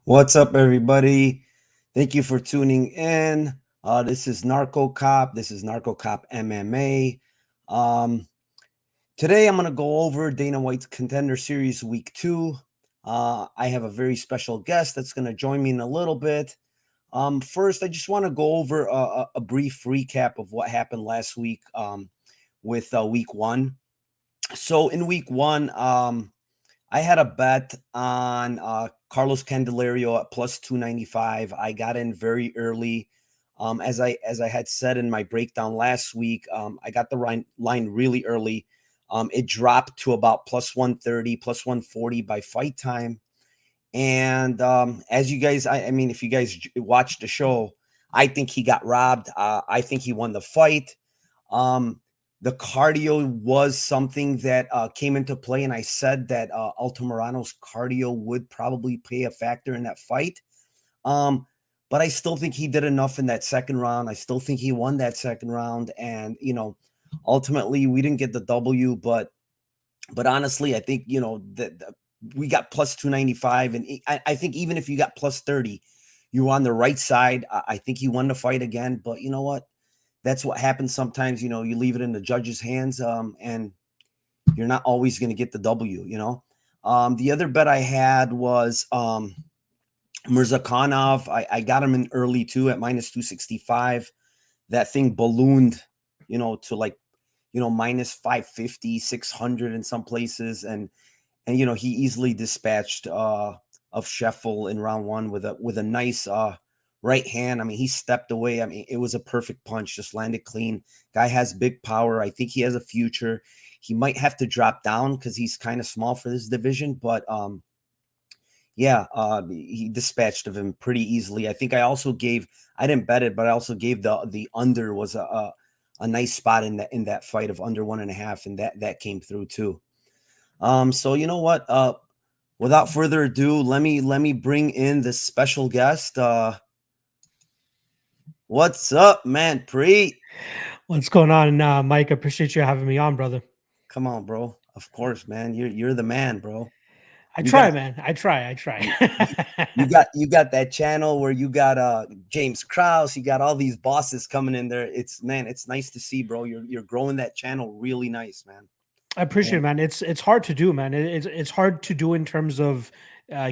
What's up, everybody? Thank you for tuning in. This is Narco Cop. This is Narco Cop MMA. Um, Today, I'm going to go over Dana White's Contender Series Week 2. I have a very special guest that's going to join me in a little bit. First, I just want to go over a brief recap of what happened last week with Week 1. So, in Week 1, I had a bet on Carlos Candelario at plus 295. I got in very early. As I had said in my breakdown last week, I got the line really early. It dropped to about plus 130, plus 140 by fight time. And as you guys, I mean, if you guys watched the show, I think he got robbed. I think he won the fight. Um, the cardio was something that came into play, and I said that Altamirano's cardio would probably play a factor in that fight. But I still think he did enough in that second round. I still think he won that second round, and ultimately we didn't get the W. But honestly, I think that we got plus 295, and I think even if you got plus 30, you were on the right side. I think he won the fight again. But you know what? That's what happens sometimes. You leave it in the judge's hands, and you're not always going to get the W. The other bet I had was Mirzakhanov. I got him in early too at minus 265. That thing ballooned, to like, minus 550, 600 in some places, and he easily dispatched of Scheffel in round one with a nice right hand. I mean, he stepped away. I mean, it was a perfect punch, just landed clean. Guy has big power. I think he has a future. He might have to drop down because he's kind of small for this division, but he dispatched of him pretty easily. I think I didn't bet it, but I also gave the under was a nice spot in that fight of under 1.5, and that came through too. So you know what? Without further ado, let me bring in this special guest. What's up, man? Preet. What's going on, Mike? I appreciate you having me on, brother. Come on, bro. Of course, man. You're the man, bro. I You got try, man. I try. I you, you you try. got that channel where you got James Krause, you got all these bosses coming in there. It's nice to see, bro. You're growing that channel really nice, man. I appreciate it, And man. It's hard to do, man. It's hard to do in terms of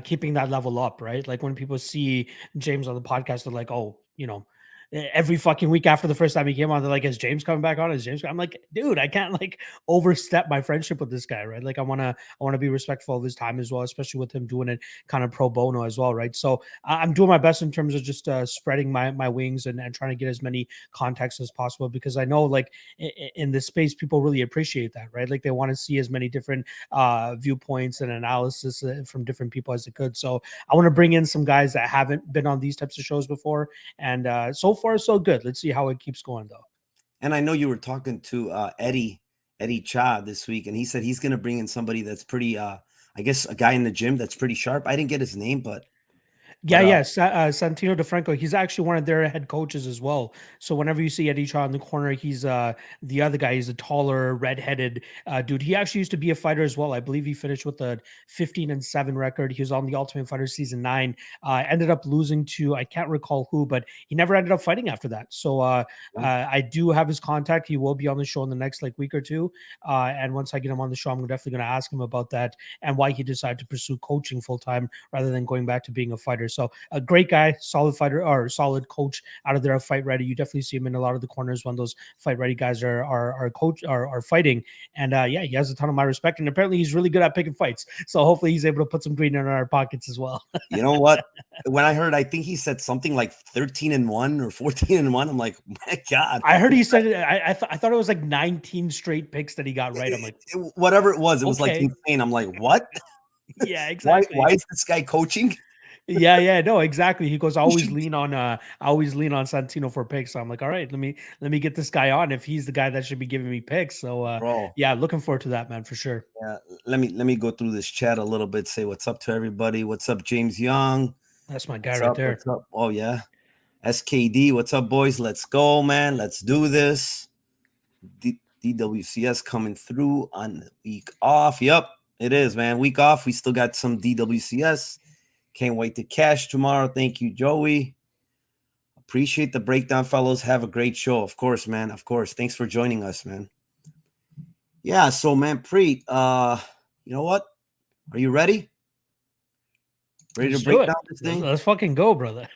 keeping that level up, right? Like when people see James on the podcast, they're like, "Oh, every fucking week after the first time he came on, they're like, is James coming back on? Is James?" I'm like, dude, I can't like overstep my friendship with this guy, right? Like I wanna be respectful of his time as well, especially with him doing it kind of pro bono as well, right? So I'm doing my best in terms of just spreading my wings and trying to get as many contacts as possible because I know like in this space people really appreciate that, right? Like they want to see as many different viewpoints and analysis from different people as they could. So I want to bring in some guys that haven't been on these types of shows before, and so far so good. Let's see how it keeps going though. and I know you were talking to Eddie Cha this week, and he said he's gonna bring in somebody that's pretty I guess a guy in the gym that's pretty sharp. I didn't get his name, but Santino DeFranco. He's actually one of their head coaches as well. So whenever you see Eddie Shaw in the corner, he's the other guy. He's a taller, redheaded dude. He actually used to be a fighter as well. I believe he finished with a 15-7 record. He was on the Ultimate Fighter season 9. Ended up losing to I can't recall who, but he never ended up fighting after that. So I do have his contact. He will be on the show in the next like week or two. And once I get him on the show, I'm definitely going to ask him about that and why he decided to pursue coaching full time rather than going back to being a fighter. So a great guy, solid fighter or solid coach out of there, fight ready. You definitely see him in a lot of the corners when those fight ready guys are fighting. And he has a ton of my respect. And apparently he's really good at picking fights. So hopefully he's able to put some green in our pockets as well. you know what? When I think he said something like 13-1 or 14-1. I'm like, my God, I heard he said it. I thought it was like 19 straight picks that he got right. I'm like, whatever it was like okay. insane. I'm like, what? Yeah, Why exactly. is this guy coaching? Yeah, no, exactly. He goes, I always lean on Santino for picks. So I'm like, all right, let me get this guy on if he's the guy that should be giving me picks. So Bro. yeah, looking forward to that, man, for sure. Yeah, let me go through this chat a little bit. Say what's up to everybody. What's up, James Young? That's my guy What's right up? there. What's up? Oh yeah, SKD. What's up, boys? Let's go, man. Let's do this. DWCS coming through on the week off. Yep, it is, man. Week off. We still got some DWCS. Can't wait to cash tomorrow. Thank you, Joey. Appreciate the breakdown, fellows. Have a great show. Of course, man. Of course. Thanks for joining us, man. Yeah, so man, Preet, you know what? Are you ready? Ready Let's to break do it. down this thing? Let's fucking go, brother.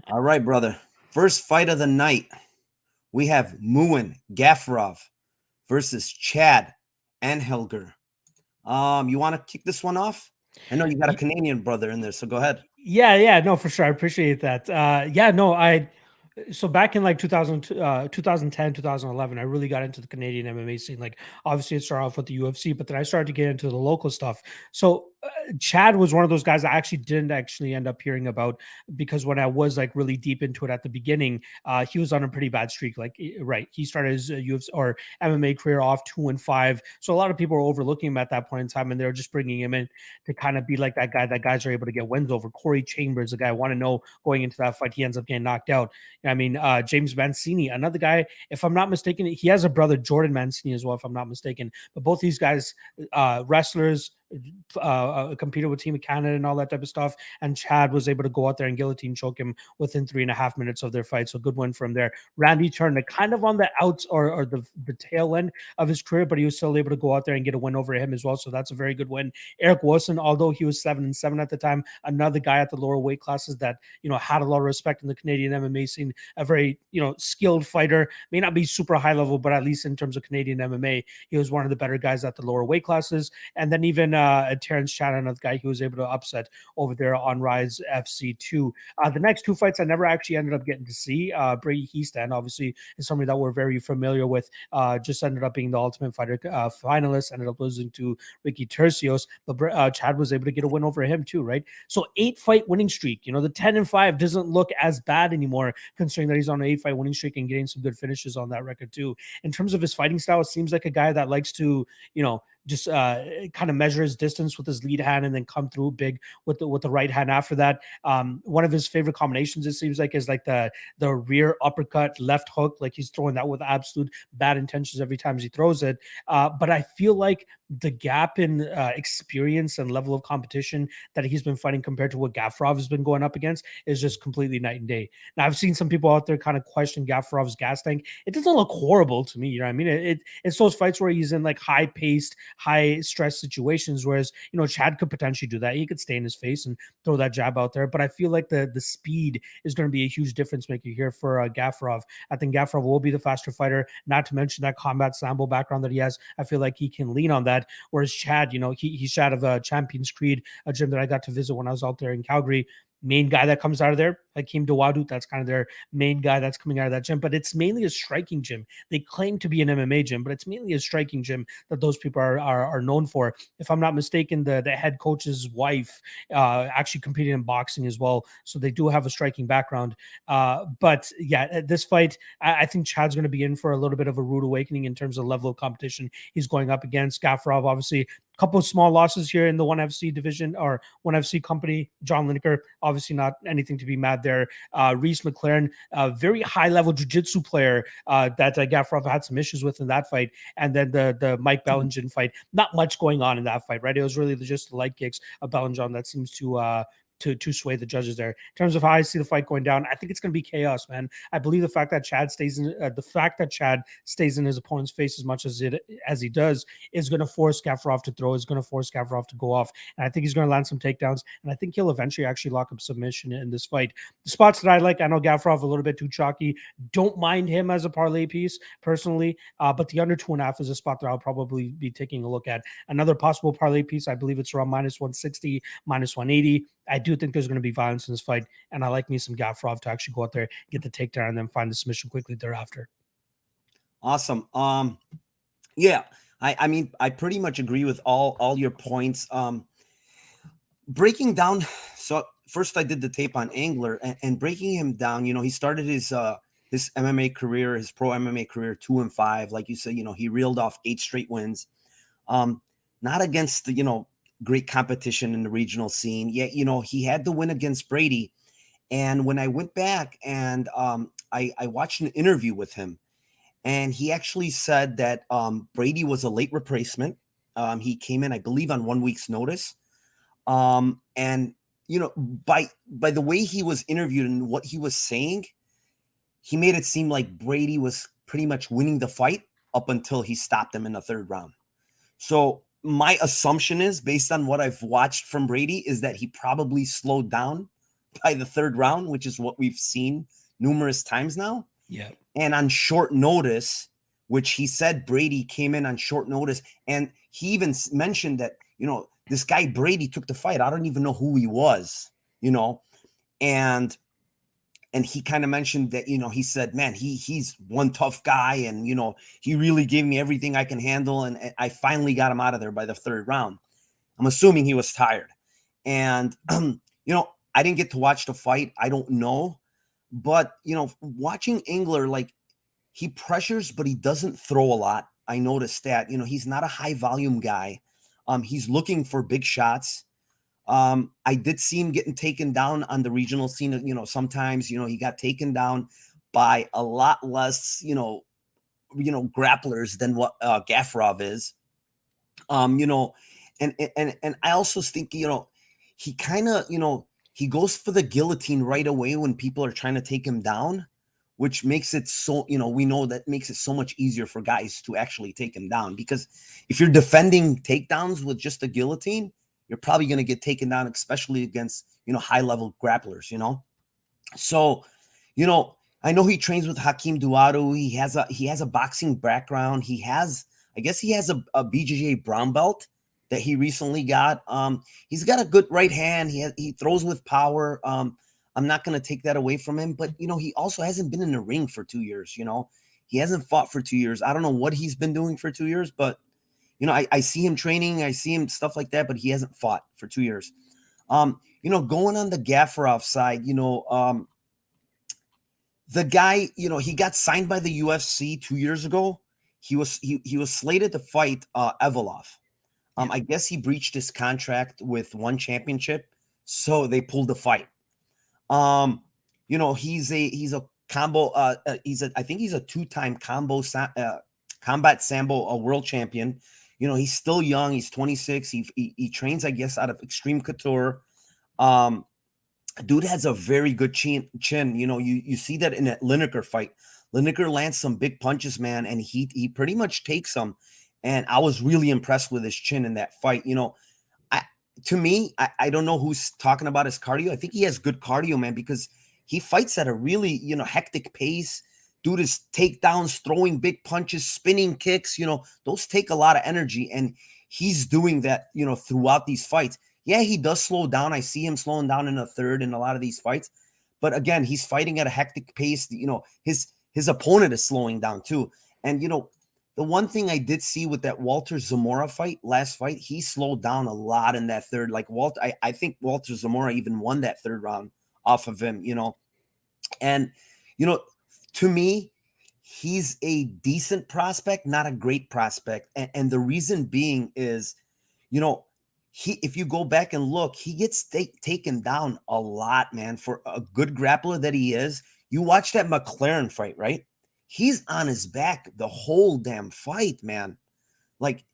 All right, brother. First fight of the night. We have Muin Ghafrov versus Chad Anhelger. You want to kick this one off? I know you got a Canadian brother in there, so go ahead. Yeah, no, for sure. I appreciate that. So back in like 2010, 2011, I really got into the Canadian MMA scene. Like, obviously, it started off with the UFC, but then I started to get into the local stuff. So Chad was one of those guys I actually didn't end up hearing about, because when I was like really deep into it at the beginning, he was on a pretty bad streak. Like, right, he started his UFC or MMA career off 2-5. So a lot of people were overlooking him at that point in time, and they were just bringing him in to kind of be like that guy that guys are able to get wins over. Corey Chambers, the guy I want to know going into that fight, he ends up getting knocked out. I mean, James Mancini, another guy, if I'm not mistaken, he has a brother, Jordan Mancini, as well, if I'm not mistaken. But both these guys, wrestlers, competed with Team of Canada and all that type of stuff. And Chad was able to go out there and guillotine choke him within 3.5 minutes of their fight. So good win from there. Randy Turner, kind of on the outs or the tail end of his career, but he was still able to go out there and get a win over him as well. So that's a very good win. Eric Wilson, although he was 7-7 at the time, another guy at the lower weight classes that, had a lot of respect in the Canadian MMA scene, a very, skilled fighter, may not be super high level, but at least in terms of Canadian MMA, he was one of the better guys at the lower weight classes. And then even Terrence Chan, another guy who was able to upset over there on Rise FC2. The next two fights I never actually ended up getting to see. Brady Heastand, obviously, is somebody that we're very familiar with. Just ended up being the Ultimate Fighter finalist, ended up losing to Ricky Tercios, but Chad was able to get a win over him too, right? So 8-fight winning streak. The 10-5 doesn't look as bad anymore, considering that he's on an 8-fight winning streak and getting some good finishes on that record too. In terms of his fighting style, it seems like a guy that likes to, just kind of measure his distance with his lead hand and then come through big with the right hand after that. One of his favorite combinations, it seems like, is like the rear uppercut left hook. Like, he's throwing that with absolute bad intentions every time he throws it. But I feel like the gap in experience and level of competition that he's been fighting compared to what Ghafrov has been going up against is just completely night and day. Now, I've seen some people out there kind of question Ghafrov's gas tank. It doesn't look horrible to me. You know what I mean? It's those fights where he's in like high paced, high stress situations, whereas, Chad could potentially do that. He could stay in his face and throw that jab out there. But I feel like the speed is going to be a huge difference maker here for Ghafrov. I think Ghafrov will be the faster fighter, not to mention that combat sambo background that he has. I feel like he can lean on that. Whereas Chad, he's out of Champions Creed, a gym that I got to visit when I was out there in Calgary. Main guy that comes out of there, Hakeem Dawodu, that's kind of their main guy that's coming out of that gym. But it's mainly a striking gym. They claim to be an MMA gym, but it's mainly a striking gym that those people are known for. If I'm not mistaken, the head coach's wife actually competed in boxing as well, so they do have a striking background. But yeah, this fight, I think Chad's going to be in for a little bit of a rude awakening in terms of level of competition he's going up against. Ghafrov, obviously, couple of small losses here in the 1FC division or 1FC company. John Lineker, obviously not anything to be mad there. Reese McLaren, a very high level jiu-jitsu player that Ghafrov had some issues with in that fight. And then the Mike Bellinger fight, not much going on in that fight, right? It was really just the light kicks of Bellinger that seems to sway the judges there. In terms of how I see the fight going down, I think it's going to be chaos, man. I believe the fact that Chad stays in his opponent's face as much as he does is going to force Ghafrov to throw, is going to force Ghafrov to go off, and I think he's going to land some takedowns, and I think he'll eventually actually lock up submission in this fight. The spots that I like, I know Ghafrov a little bit too chalky. Don't mind him as a parlay piece personally, but the under 2.5 is a spot that I'll probably be taking a look at. Another possible parlay piece, I believe it's around -160, -180. I do think there's going to be violence in this fight, and I like me some Ghafrov to actually go out there, get the takedown, and then find the submission quickly thereafter. Awesome. Yeah, I mean, I pretty much agree with all your points. Breaking down, so first I did the tape on Angler and breaking him down. He started his MMA career, his pro MMA career, 2-5. Like you said, he reeled off 8 straight wins. Not against the great competition in the regional scene. Yet, he had the win against Brady. And when I went back and I watched an interview with him, and he actually said that Brady was a late replacement. He came in, I believe, on 1 week's notice. And by the way he was interviewed and what he was saying, he made it seem like Brady was pretty much winning the fight up until he stopped him in the third round. So my assumption is, based on what I've watched from Brady, is that he probably slowed down by the third round, which is what we've seen numerous times now. Yeah. And on short notice, which he said Brady came in on short notice. And he even mentioned that, this guy Brady took the fight. I don't even know who he was, and he kind of mentioned that, he said, man, he's one tough guy. And, he really gave me everything I can handle. And I finally got him out of there by the third round. I'm assuming he was tired. And, I didn't get to watch the fight. I don't know. But, watching Engler, like, he pressures, but he doesn't throw a lot. I noticed that, he's not a high volume guy. He's looking for big shots. I did see him getting taken down on the regional scene. Sometimes, he got taken down by a lot less, grapplers than what Ghafrov is. And I also think, he kind of, he goes for the guillotine right away when people are trying to take him down, which makes it so, we know that makes it so much easier for guys to actually take him down. Because if you're defending takedowns with just a guillotine, you're probably going to get taken down, especially against, high level grapplers, So, I know he trains with Hakeem Duadu. He has a boxing background. I guess he has a BJJ brown belt that he recently got. He's got a good right hand. He throws with power. I'm not going to take that away from him, but he also hasn't been in the ring for 2 years. He hasn't fought for 2 years. I don't know what he's been doing for 2 years, but I see him training, I see him stuff like that, but he hasn't fought for 2 years. Going on the Ghafrov side, the guy, he got signed by the UFC 2 years ago. He was slated to fight Evolov. I guess he breached his contract with one championship, so they pulled the fight. He's a combo. I think he's a 2-time combat sambo world champion. He's still young. He's 26. He trains, I guess, out of Extreme Couture. Dude has a very good chin. You see that in that Lineker fight. Lineker lands some big punches, man, and he pretty much takes them. And I was really impressed with his chin in that fight. To me, I don't know who's talking about his cardio. I think he has good cardio, man, because he fights at a really, hectic pace. Dude is takedowns, throwing big punches, spinning kicks, those take a lot of energy. And he's doing that, throughout these fights. Yeah, he does slow down. I see him slowing down in the third in a lot of these fights. But again, he's fighting at a hectic pace. His opponent is slowing down too. And, the one thing I did see with that Walter Zamora last fight, he slowed down a lot in that third. Like I think Walter Zamora even won that third round off of him, And, to me, he's a decent prospect, not a great prospect. And the reason being is, if you go back and look, he gets taken down a lot, man, for a good grappler that he is. You watch that McLaren fight, right? He's on his back the whole damn fight, man. Like,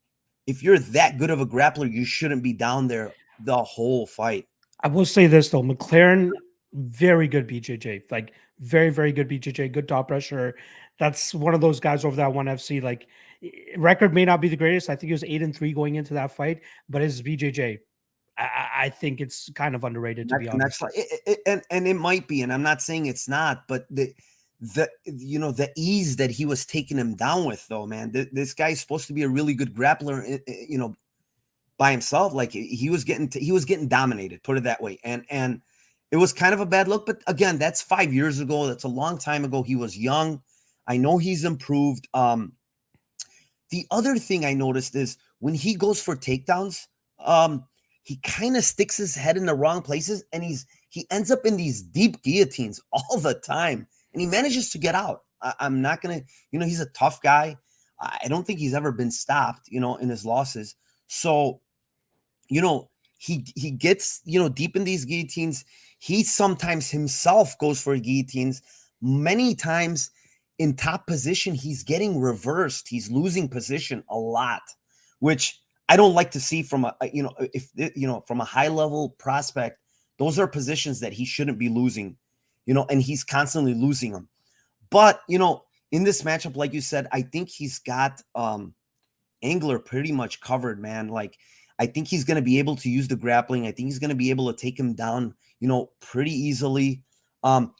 if you're that good of a grappler, you shouldn't be down there the whole fight. I will say this though, McLaren, very good BJJ, like very, very good BJJ, good top pressure. That's one of those guys over that one FC. Like, record may not be the greatest. I think he was 8-3 going into that fight, but his BJJ, I think it's kind of underrated, to be honest. And it might be, and I'm not saying it's not, but the ease that he was taking him down with, though, man, this guy's supposed to be a really good grappler, by himself. Like, he was getting dominated, put it that way. And it was kind of a bad look, but again, that's 5 years ago. That's a long time ago. He was young. I know he's improved. The other thing I noticed is when he goes for takedowns, he kind of sticks his head in the wrong places, and he ends up in these deep guillotines all the time, and he manages to get out. I'm not gonna, he's a tough guy. I don't think he's ever been stopped, in his losses. So, he gets, deep in these guillotines. He sometimes himself goes for guillotines. Many times in top position, he's getting reversed. He's losing position a lot, which I don't like to see from from a high level prospect those are positions that he shouldn't be losing, and he's constantly losing them. But, in this matchup, like you said, I think he's got Angler pretty much covered, man. Like, I think he's going to be able to use the grappling. I think he's going to be able to take him down, pretty easily.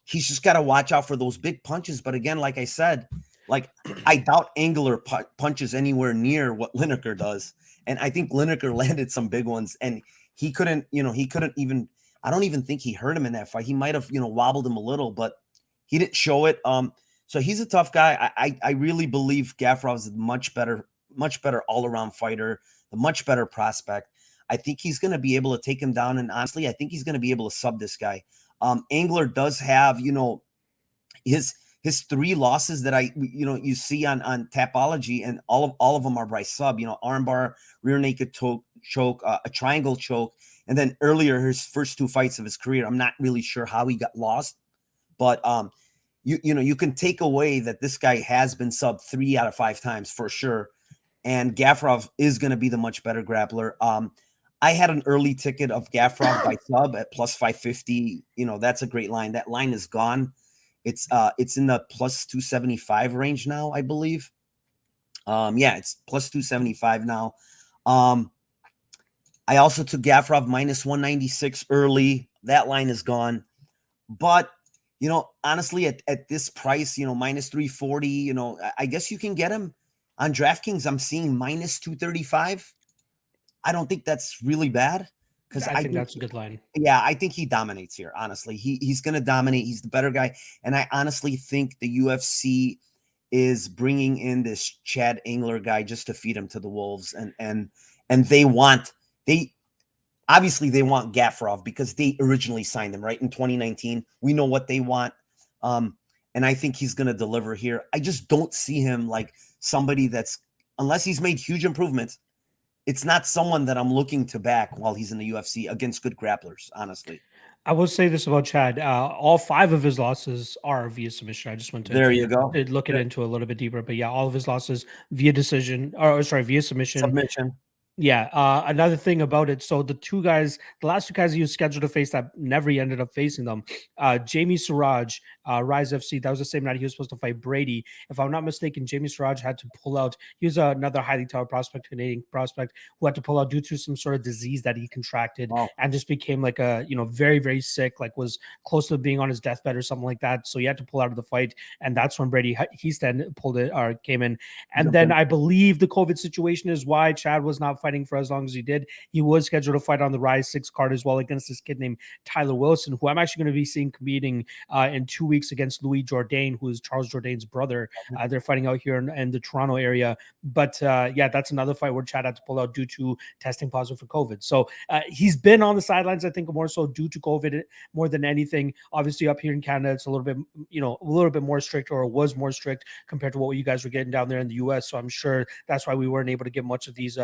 He's just got to watch out for those big punches. But again, like I said, like, I doubt Angler punches anywhere near what Lineker does. And I think Lineker landed some big ones, and he couldn't even, I don't even think he hurt him in that fight. He might have, wobbled him a little, but he didn't show it. So he's a tough guy. I really believe Ghafrov is a much better all-around fighter, a much better prospect. I think he's going to be able to take him down. And honestly, I think he's going to be able to sub this guy. Angler does have, his 3 losses that you see on Tapology, and all of them are by sub, armbar, rear naked choke, a triangle choke. And then earlier, his first 2 fights of his career, I'm not really sure how he got lost, but you can take away that this guy has been sub 3 out of 5 times for sure. And Ghafrov is going to be the much better grappler. I had an early ticket of Ghafrov by sub at plus 550. That's a great line. That line is gone. It's in the plus 275 range now, I believe. Yeah, it's plus 275 now. I also took Ghafrov minus 196 early. That line is gone. But, honestly, at this price, minus 340, I guess you can get him on DraftKings. I'm seeing minus 235. I don't think that's really bad, because I think that's a good line. Yeah, I think he dominates here. Honestly, he's going to dominate. He's the better guy, and I honestly think the UFC is bringing in this Chad Angler guy just to feed him to the wolves, and they want Ghafrov because they originally signed him right in 2019. We know what they want, and I think he's going to deliver here. I just don't see him like somebody that's, unless he's made huge improvements, it's not someone that I'm looking to back while he's in the UFC against good grapplers, honestly. I will say this about Chad. All 5 of his losses are via submission. I just went to There you go. Look it into a little bit deeper. But yeah, all of his losses via decision, via submission. Submission. Yeah. Another thing about it. So the last 2 guys he was scheduled to face that never ended up facing them. Jamie Siraj, Rise FC. That was the same night he was supposed to fight Brady. If I'm not mistaken, Jamie Siraj had to pull out. He was another highly touted prospect, Canadian prospect, who had to pull out due to some sort of disease that he contracted. Wow. And just became like a, very, very sick, like was close to being on his deathbed or something like that. So he had to pull out of the fight. And that's when Brady Heaston came in. And then I believe the COVID situation is why Chad was not fighting for as long as he did. He was scheduled to fight on the Rise 6 card as well against this kid named Tyler Wilson, who I'm actually going to be seeing competing in 2 weeks against Louis Jourdain, who is Charles Jourdain's brother. They're fighting out here in the Toronto area. But yeah, that's another fight where Chad had to pull out due to testing positive for COVID. So he's been on the sidelines, I think, more so due to COVID more than anything. Obviously, up here in Canada, it's a little bit more strict, or was more strict compared to what you guys were getting down there in the US. So I'm sure that's why we weren't able to get much of these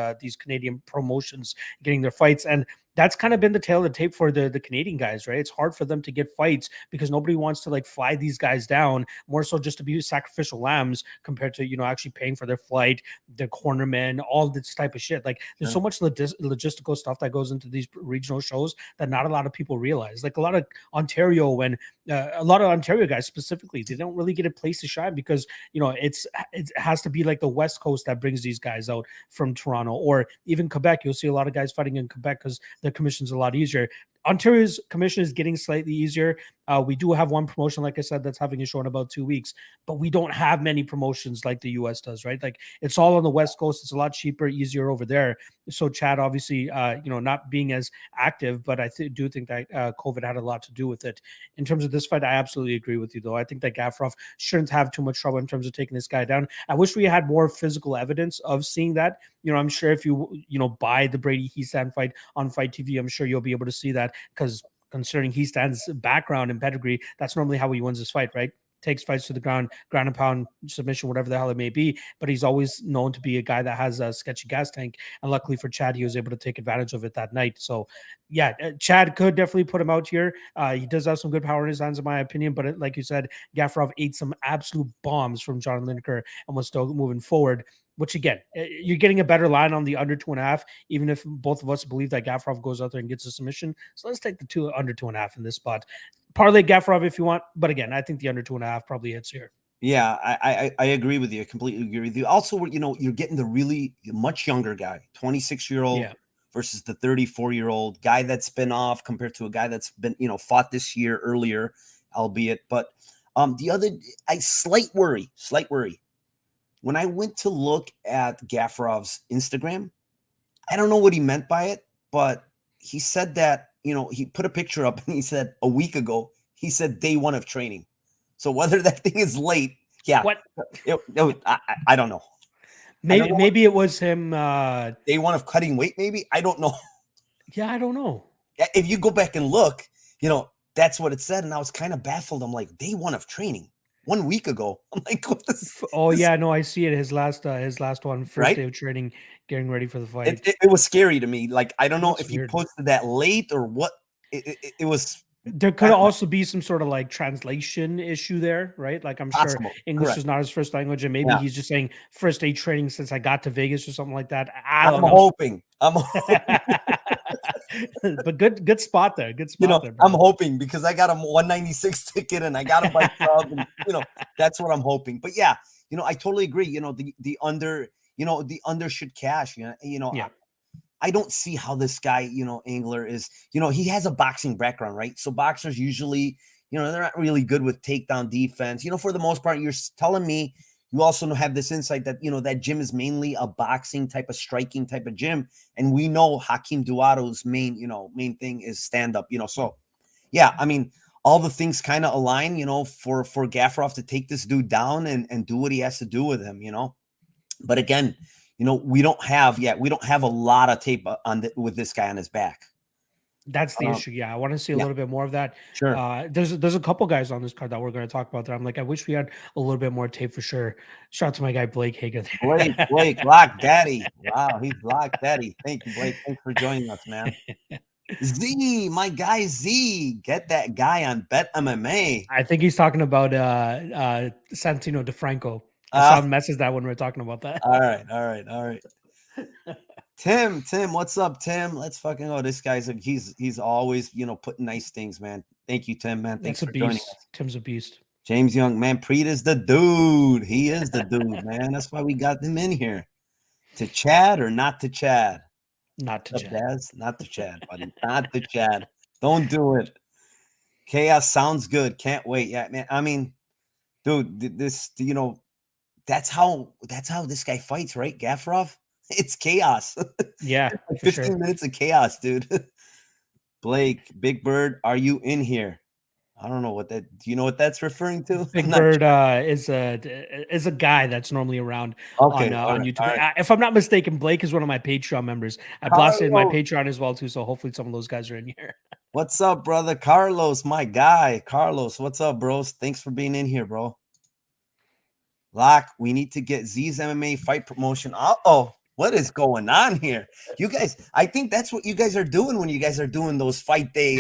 Canadian promotions getting their fights. And that's kind of been the tail of the tape for the Canadian guys, right? It's hard for them to get fights because nobody wants to like fly these guys down, more so just to be sacrificial lambs compared to, actually paying for their flight, their cornermen, all this type of shit. Like there's so much logistical stuff that goes into these regional shows that not a lot of people realize. Like a lot of Ontario guys specifically, they don't really get a place to shine because, it has to be like the West Coast that brings these guys out from Toronto, or even Quebec. You'll see a lot of guys fighting in Quebec because the commission's a lot easier. Ontario's commission is getting slightly easier. We do have one promotion, like I said, that's having a show in about 2 weeks, but we don't have many promotions like the US does, right? Like it's all on the West Coast. It's a lot cheaper, easier over there. So Chad, obviously, not being as active, but I do think that COVID had a lot to do with it. In terms of this fight, I absolutely agree with you, though. I think that Ghafrov shouldn't have too much trouble in terms of taking this guy down. I wish we had more physical evidence of seeing that. I'm sure if you buy the Brady Heaston fight on Fight TV, I'm sure you'll be able to see that, because considering Heaston's background and pedigree, that's normally how he wins this fight, right? Takes fights to the ground and pound, submission, whatever the hell it may be. But he's always known to be a guy that has a sketchy gas tank. And luckily for Chad, he was able to take advantage of it that night. So yeah, Chad could definitely put him out here. He does have some good power in his hands, in my opinion. But like you said, Ghafrov ate some absolute bombs from John Lineker and was still moving forward. which again, you're getting a better line on the under 2.5, even if both of us believe that Ghafrov goes out there and gets a submission. So let's take the under 2.5 in this spot. Parlay Ghafrov if you want, but again, I think the under 2.5 probably hits here. Yeah, I agree with you. I completely agree with you. Also, you're getting the really much younger guy, 26-year-old versus the 34-year-old guy that's been off compared to a guy that's been, fought this year earlier, albeit. But the other, slight worry. When I went to look at Ghafrov's Instagram, I don't know what he meant by it, but he said that, he put a picture up and he said a week ago, he said day 1 of training. So whether that thing is late, what? I don't know. Maybe it was him. Day 1 of cutting weight, maybe? I don't know. Yeah, I don't know. If you go back and look, that's what it said. And I was kind of baffled. I'm like, day 1 of training 1 week ago. I'm like, what this? Oh, yeah, no, I see it. His last one, first right? day of training, getting ready for the fight. It was scary to me. Like, I don't know if he posted that late or what. It was. There could also be some sort of like translation issue there, right? Like I'm sure English is not his first language, and maybe he's just saying first day training since I got to Vegas or something like that. I'm hoping. But good spot there. Good spot there. I'm hoping because I got a 196 ticket and I got a bike club, and that's what I'm hoping. But yeah, I totally agree. The under, the under should cash. I don't see how this guy, Angler is, he has a boxing background, right? So boxers usually, they're not really good with takedown defense. For the most part, you're telling me you also have this insight that, that gym is mainly a boxing type of striking type of gym. And we know Hakeem Duado's main thing is stand up, So yeah, I mean, all the things kind of align, for Ghafrov to take this dude down and do what he has to do with him, But again, we don't have a lot of tape with this guy on his back. That's the issue. Yeah, I want to see a little bit more of that. Sure. There's a couple guys on this card that we're going to talk about that I'm like, I wish we had a little bit more tape for sure. Shout out to my guy Blake Hager there. Blake, Lock Daddy. Wow, he's Lock Daddy. Thank you, Blake. Thanks for joining us, man. Z, my guy Z, get that guy on Bet MMA. I think he's talking about Santino DeFranco. I saw him message that when we were talking about that. All right. Tim, what's up, Tim? Let's fucking go. This guy's he's always putting nice things, man. Thank you, Tim, man. Thanks for joining us. Tim's a beast. James Young, man. Preet is the dude. He is the dude, man. That's why we got him in here. To Chad or not to Chad? Not to Chad. Daz? Not to Chad, buddy. Not to Chad. Don't do it. Chaos sounds good. Can't wait. Yeah, man. I mean, dude, this that's how this guy fights, right? Ghafrov? It's chaos. Yeah. 15 minutes of chaos, dude. Blake, Big Bird, are you in here? I don't know what that. Do you know what that's referring to? Big Bird is a guy that's normally around on YouTube. Right. If I'm not mistaken, Blake is one of my Patreon members. I blasted my Patreon as well too, so hopefully some of those guys are in here. What's up, brother? Carlos, my guy. Carlos, what's up, bros? Thanks for being in here, bro. Lock, we need to get Z's MMA fight promotion. Uh-oh. What is going on here? You guys, I think that's what you guys are doing when you guys are doing those fight day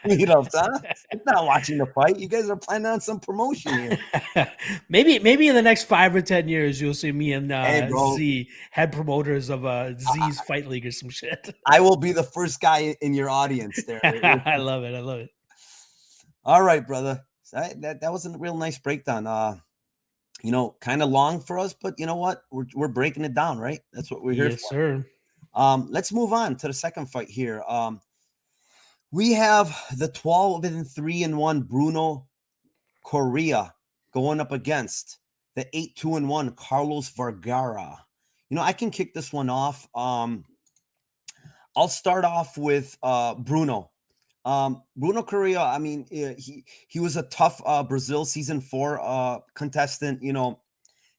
meetups, huh? It's not watching the fight. You guys are planning on some promotion here. maybe in the next 5 or 10 years, you'll see me and Z head promoters of Z's Fight League or some shit. I will be the first guy in your audience there. I love it. All right, brother. That was a real nice breakdown. Kind of long for us, but you know what? We're breaking it down, right? That's what we're here for. Yes, sir. Let's move on to the second fight here. We have the 12-3-1 Bruno Correa going up against the 8-2-1 Carlos Vergara. I can kick this one off. I'll start off with Bruno. Bruno Correa, I mean, he was a tough Brazil season 4 contestant.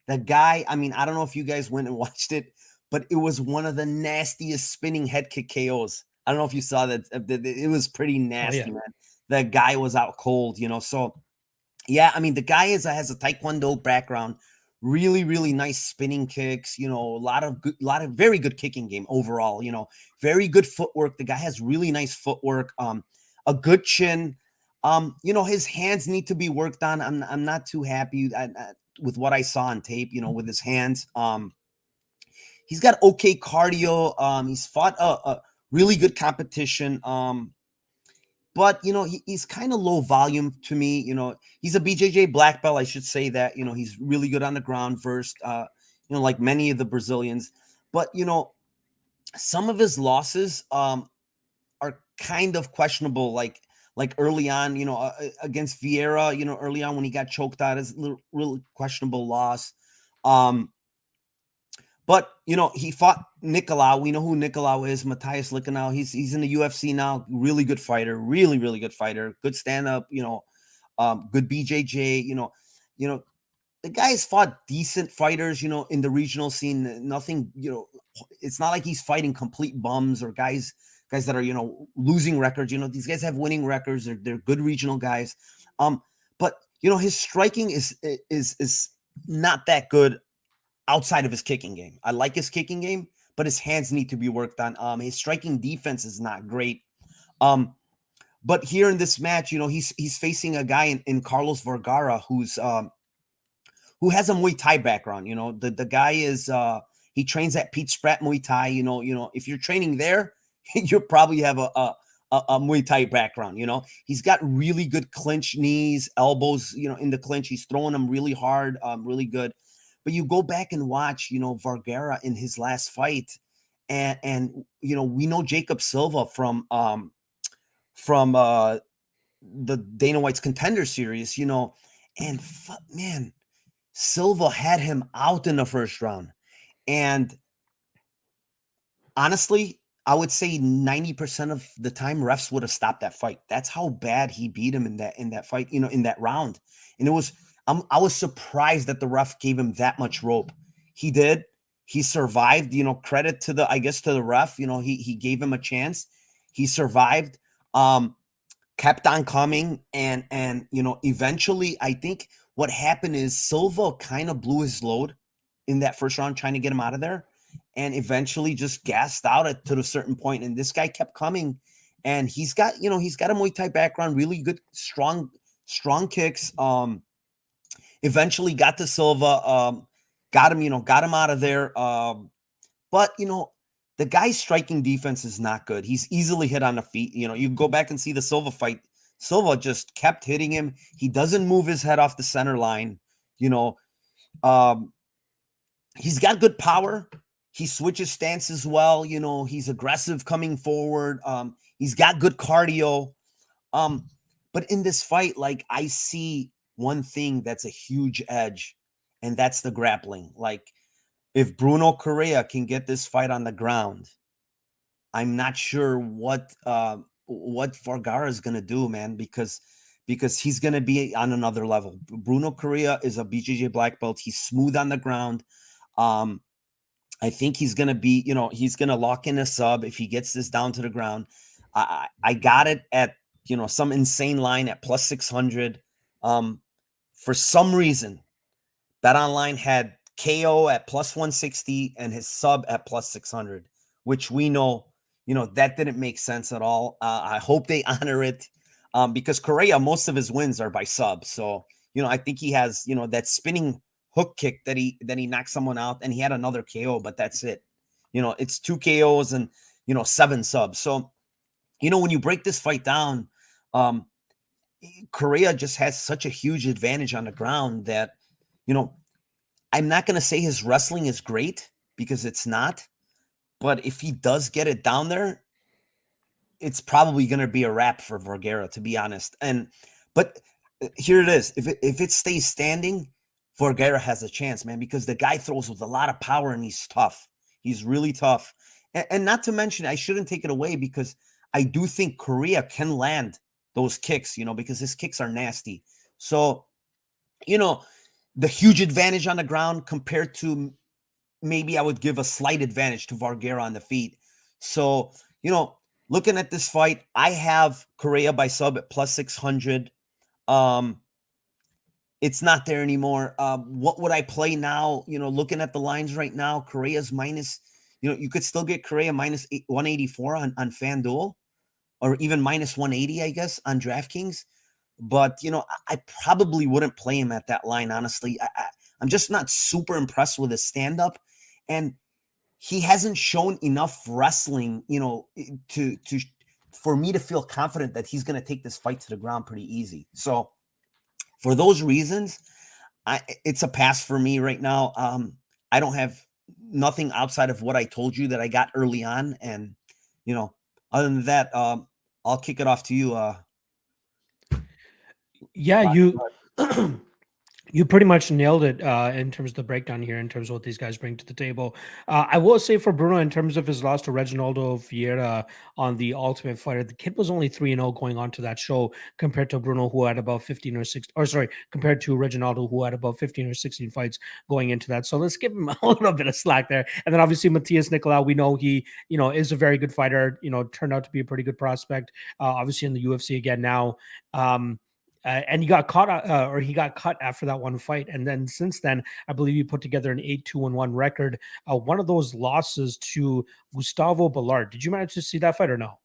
That guy, I mean, I don't know if you guys went and watched it, but it was one of the nastiest spinning head kick KOs. I don't know if you saw that. It was pretty nasty, man. The guy was out cold, So, yeah, I mean, the guy has a Taekwondo background, really, really nice spinning kicks, a lot of very good kicking game overall, very good footwork. The guy has really nice footwork. A good chin. His hands need to be worked on. I'm not too happy with what I saw on tape, with his hands. he's got okay cardio. He's fought a really good competition. But he's kind of low volume to me. He's a BJJ black belt. I should say that. He's really good on the ground, versed. Like many of the Brazilians. But some of his losses are kind of questionable. Like early on, against Vera. Early on when he got choked out, is a really questionable loss. But he fought Nicolau. We know who Nicolau is, Matthias Lichenau. He's in the UFC now. Really good fighter, really, really good fighter. Good stand-up, good BJJ. The guy's fought decent fighters, in the regional scene. Nothing, it's not like he's fighting complete bums or guys that are, losing records. These guys have winning records. They're good regional guys. But his striking is not that good outside of his kicking game. I like his kicking game, but his hands need to be worked on. His striking defense is not great. But here in this match, he's facing a guy in Carlos Vergara who has a Muay Thai background. The guy is he trains at Pete Spratt Muay Thai. If you're training there, you probably have a Muay Thai background. He's got really good clinch knees, elbows. In the clinch, he's throwing them really hard, really good. But you go back and watch, Vergara in his last fight, and we know Jacob Silva from the Dana White's Contender series, and man, Silva had him out in the first round. And honestly, I would say 90% of the time refs would have stopped that fight. That's how bad he beat him in that fight, in that round. And I was surprised that the ref gave him that much rope. He did. He survived, credit to the ref, he gave him a chance. He survived, kept on coming. And eventually I think what happened is Silva kind of blew his load in that first round, trying to get him out of there, and eventually just gassed out to a certain point. And this guy kept coming, and he's got a Muay Thai background, really good, strong kicks. Eventually got to Silva, got him out of there. But the guy's striking defense is not good. He's easily hit on the feet. You go back and see the Silva fight. Silva just kept hitting him. He doesn't move his head off the center line. He's got good power. He switches stances well. He's aggressive coming forward. He's got good cardio. But in this fight, like, I see one thing that's a huge edge, and that's the grappling. Like, if Bruno Correa can get this fight on the ground, I'm not sure what Vergara is going to do, man, because he's going to be on another level. Bruno Correa is a BJJ black belt. He's smooth on the ground. I think he's going to be, he's going to lock in a sub if he gets this down to the ground. I got it at, some insane line at plus 600. For some reason, BetOnline had KO at plus 160 and his sub at plus 600, which we know, that didn't make sense at all. I hope they honor it, because Correa, most of his wins are by sub. So, I think he has, that spinning hook kick that he knocked someone out, and he had another KO, but that's it. It's 2 KOs and, 7 subs. So, when you break this fight down, Correa just has such a huge advantage on the ground that, I'm not going to say his wrestling is great, because it's not. But if he does get it down there, it's probably going to be a wrap for Vergara, to be honest. But here it is. If it stays standing, Vergara has a chance, man, because the guy throws with a lot of power, and he's tough. He's really tough. And not to mention, I shouldn't take it away, because I do think Correa can land those kicks, because his kicks are nasty. So, the huge advantage on the ground compared to, maybe I would give a slight advantage to Vergara on the feet. So, looking at this fight, I have Correa by sub at plus 600. It's not there anymore. What would I play now? Looking at the lines right now, Correa's minus, you could still get Correa minus 184 on FanDuel, or even minus 180, I guess, on DraftKings. But, I probably wouldn't play him at that line, honestly. I'm just not super impressed with his stand-up. And he hasn't shown enough wrestling, to for me to feel confident that he's going to take this fight to the ground pretty easy. So for those reasons, it's a pass for me right now. I don't have nothing outside of what I told you that I got early on, and other than that, I'll kick it off to you. Yeah, you you pretty much nailed it in terms of the breakdown here, in terms of what these guys bring to the table. I will say for Bruno, in terms of his loss to Reginaldo Vieira on the Ultimate Fighter, the kid was only 3-0 going on to that show compared to Bruno, who had about 15 or 16, or sorry, compared to Reginaldo, who had about 15 or 16 fights going into that. So let's give him a little bit of slack there. And then obviously Matias Nicolau, we know he, is a very good fighter, turned out to be a pretty good prospect, obviously in the UFC again now. And he got caught, or he got cut after that one fight, and then since then, I believe he put together an 8-2-1 record. One of those losses to Gustavo Ballard. Did you manage to see that fight or no?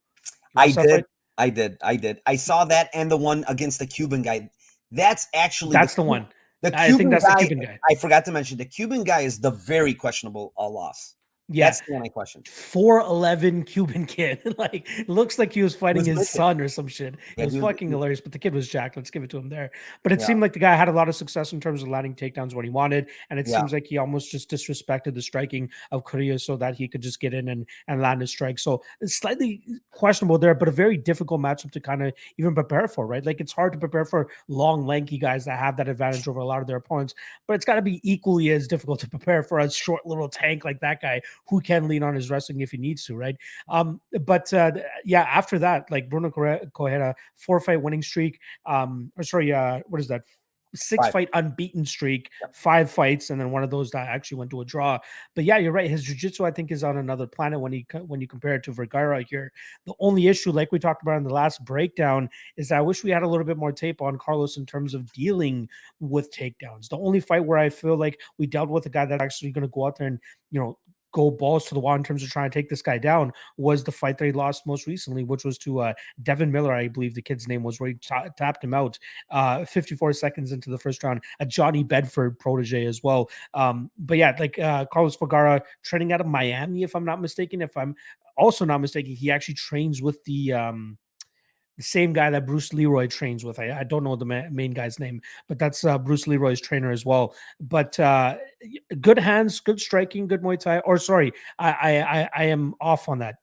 I did. I did. I saw that, and the one against the Cuban guy. That's the one. The I think Cuban that's guy. The Cuban guy. I forgot to mention the Cuban guy is the very questionable loss. Yeah, that's the one I questioned. 4'11" Cuban kid, like looks like he was fighting his son or some shit. It was fucking hilarious, but the kid was jacked. Let's give it to him there. But it seemed like the guy had a lot of success in terms of landing takedowns when he wanted, and it seems like he almost just disrespected the striking of Korea so that he could just get in and land a strike. So it's slightly questionable there, but a very difficult matchup to kind of even prepare for, right? Like it's hard to prepare for long, lanky guys that have that advantage over a lot of their opponents, but it's got to be equally as difficult to prepare for a short little tank like that guy who can lean on his wrestling if he needs to, right? Yeah, after that, like Bruno Correa, 4-fight winning streak. What is that? 6-fight unbeaten streak, 5 fights, and then one of those that actually went to a draw. But yeah, you're right. His jiu-jitsu, I think, is on another planet when you compare it to Vergara here. The only issue, like we talked about in the last breakdown, is that I wish we had a little bit more tape on Carlos in terms of dealing with takedowns. The only fight where I feel like we dealt with a guy that's actually going to go out there and go balls to the wall in terms of trying to take this guy down was the fight that he lost most recently, which was to Devin Miller, I believe the kid's name was, where he tapped him out 54 seconds into the first round, a Johnny Bedford protege as well. But yeah, like Carlos Vergara, training out of Miami, if I'm not mistaken. If I'm also not mistaken, he actually trains with the same guy that Bruce Leroy trains with. I don't know the main guy's name, but that's Bruce Leroy's trainer as well. But good hands, good striking, good Muay Thai. Or sorry, I am off on that.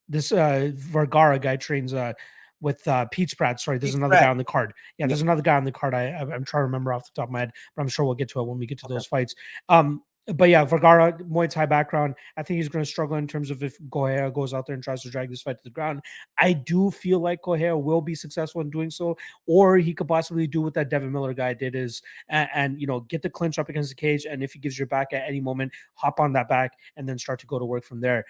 This Vergara guy trains with Pete Spratt. Sorry, there's another guy on the card. Yeah, there's another guy on the card. I'm trying to remember off the top of my head, but I'm sure we'll get to it when we get to those fights. But yeah, Vergara, Muay Thai background. I think he's going to struggle in terms of if Correa goes out there and tries to drag this fight to the ground. I do feel like Correa will be successful in doing so, or he could possibly do what that Devin Miller guy did is, and get the clinch up against the cage, and if he gives your back at any moment, hop on that back and then start to go to work from there.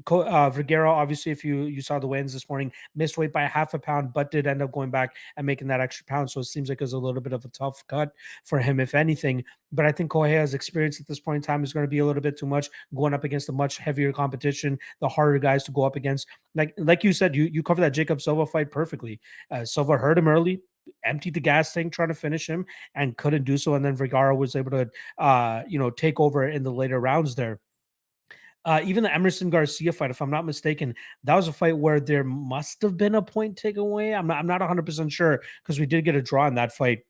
Vergara, obviously, if you saw the weigh-ins this morning, missed weight by a half a pound, but did end up going back and making that extra pound. So it seems like it was a little bit of a tough cut for him, if anything. But I think Correa's experience at this point in time is going to be a little bit too much, going up against a much heavier competition, the harder guys to go up against. Like you said, you covered that Jacob Silva fight perfectly. Silva hurt him early, emptied the gas tank trying to finish him, and couldn't do so. And then Vergara was able to, take over in the later rounds there. Even the Emerson Garcia fight, if I'm not mistaken, that was a fight where there must have been a point taken away. I'm not 100% sure, because we did get a draw in that fight.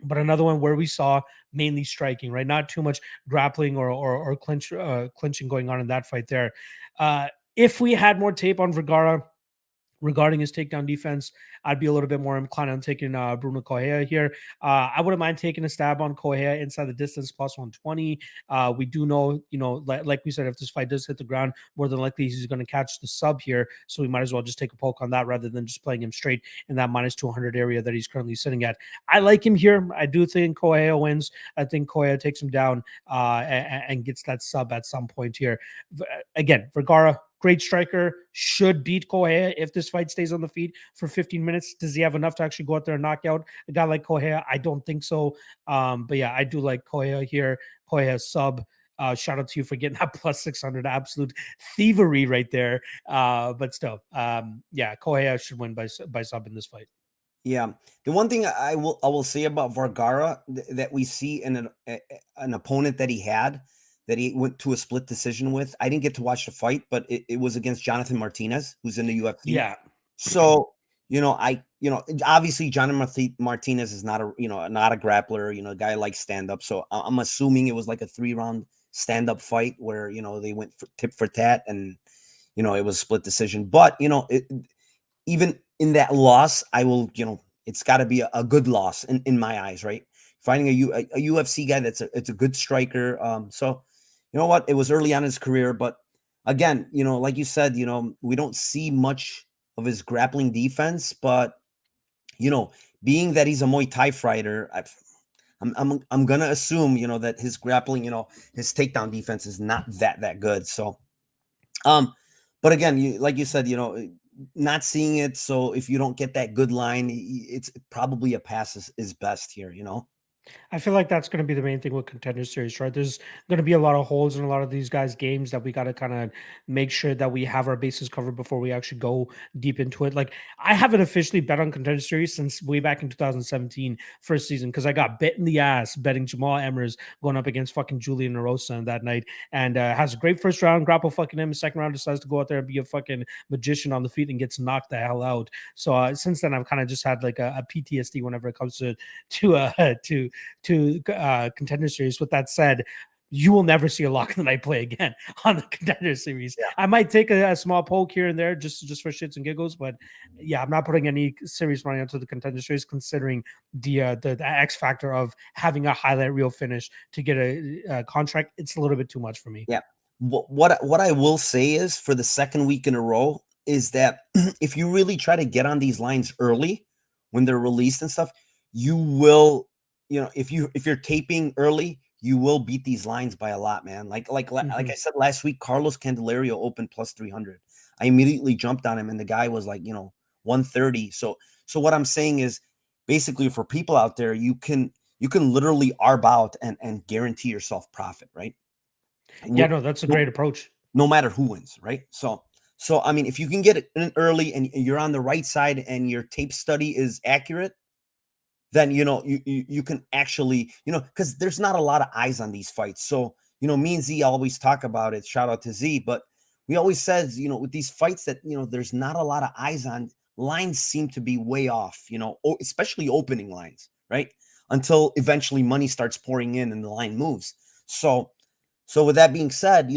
But another one where we saw mainly striking, right? Not too much grappling or clinching going on in that fight there. If we had more tape on Vergara regarding his takedown defense, I'd be a little bit more inclined on taking Bruno Correa here. I wouldn't mind taking a stab on Correa inside the distance plus 120. We do know, like we said, if this fight does hit the ground, more than likely he's going to catch the sub here. So we might as well just take a poke on that rather than just playing him straight in that minus 200 area that he's currently sitting at. I like him here. I do think Correa wins. I think Correa takes him down and gets that sub at some point here. Again, Vergara, great striker, should beat Correa if this fight stays on the feet for 15 minutes. Does he have enough to actually go out there and knock out a guy like Correa? I don't think so. But yeah, I do like Correa here. Correa sub. Shout out to you for getting that plus 600. Absolute thievery right there. But still, yeah, Correa should win by sub in this fight. Yeah, the one thing I will say about Vergara that we see in an opponent that he had that he went to a split decision with. I didn't get to watch the fight, but it was against Jonathan Martinez, who's in the UFC. Yeah. So, obviously Jonathan Martinez is not a grappler, a guy like stand up. So I'm assuming it was like a 3-round stand up fight where, they went for tit for tat and, it was a split decision. But, even in that loss, I will, it's got to be a good loss in my eyes, right? Finding a UFC guy it's a good striker. So you know what? It was early on in his career, but again, like you said, we don't see much of his grappling defense, but being that he's a Muay Thai fighter, I'm gonna assume that his grappling, his takedown defense is not that good. So, but again, like you said, not seeing it. So if you don't get that good line, it's probably a pass is best here. I feel like that's going to be the main thing with Contender Series, right? There's going to be a lot of holes in a lot of these guys' games that we got to kind of make sure that we have our bases covered before we actually go deep into it. Like, I haven't officially bet on Contender Series since way back in 2017, first season, because I got bit in the ass betting Jamal Emmers going up against fucking Julian Erosa that night, and has a great first round, grapple fucking him. Second round decides to go out there and be a fucking magician on the feet and gets knocked the hell out. So since then, I've kind of just had like a PTSD whenever it comes to Contender Series. With that said, you will never see a lock of the night play again on the Contender Series. Yeah. I might take a small poke here and there just for shits and giggles, but yeah, I'm not putting any serious money onto the Contender Series, considering the X factor of having a highlight reel finish to get a contract. It's a little bit too much for me. Yeah. What I will say is, for the second week in a row, is that if you really try to get on these lines early when they're released and stuff, you will, if you're taping early, you will beat these lines by a lot, man. Like I said last week, Carlos Candelario opened plus 300. I immediately jumped on him, and the guy was like, 130. So what I'm saying is, basically, for people out there, you can literally arb out and guarantee yourself profit, right? Yeah, no, that's a great approach. No matter who wins, right? So I mean, if you can get it in early and you're on the right side and your tape study is accurate, then you can actually, because there's not a lot of eyes on these fights. So me and Z always talk about it. Shout out to Z, but we always says, with these fights that there's not a lot of eyes on, lines seem to be way off, especially opening lines, right? Until eventually money starts pouring in and the line moves. So with that being said,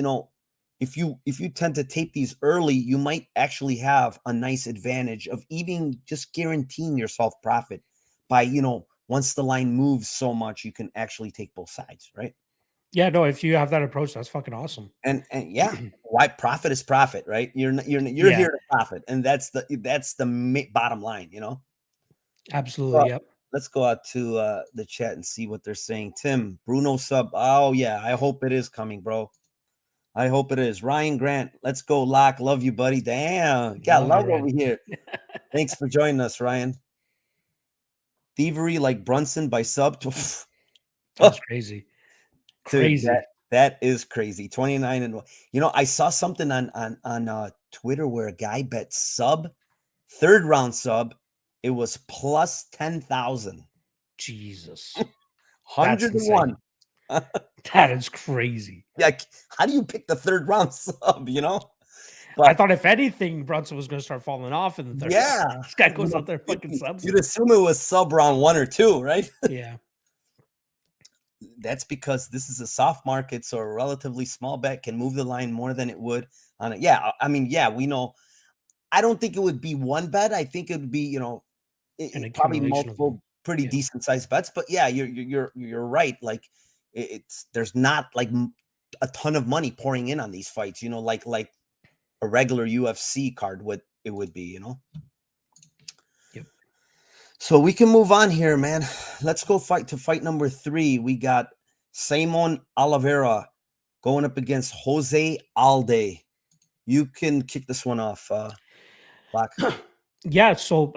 if you tend to tape these early, you might actually have a nice advantage of even just guaranteeing yourself profit by, once the line moves so much, you can actually take both sides, right? Yeah, no, if you have that approach, that's fucking awesome. And yeah, why profit is profit, right? You're here to profit, and that's the bottom line, Absolutely. Well, Yep. let's go out to the chat and see what they're saying. Tim, Bruno sub. Oh yeah, I hope it is coming, bro. I hope it is. Ryan Grant, let's go, Lock. Love you, buddy. Damn, got love over here. Thanks for joining us, Ryan. Thievery like Brunson by sub. That's crazy. Crazy. Dude, that is crazy. 29 and I saw something on Twitter where a guy bet sub, third round sub. It was plus 10,000. Jesus. 101. That is crazy. Yeah, how do you pick the third round sub, But I thought if anything, Brunson was going to start falling off in the third. Yeah. Round. This guy goes out there fucking subs. You'd assume it was sub round 1 or 2, right? Yeah. That's because this is a soft market, so a relatively small bet can move the line more than it would on it. Yeah, I mean, yeah, we know. I don't think it would be one bet. I think it would be, probably multiple pretty decent sized bets. But yeah, you're right. Like there's not like a ton of money pouring in on these fights. Like a regular UFC card would be. Yep. So we can move on here, man. Let's go fight number 3. We got Simon Oliveira going up against Jose Alday. You can kick this one off, Black. Yeah, so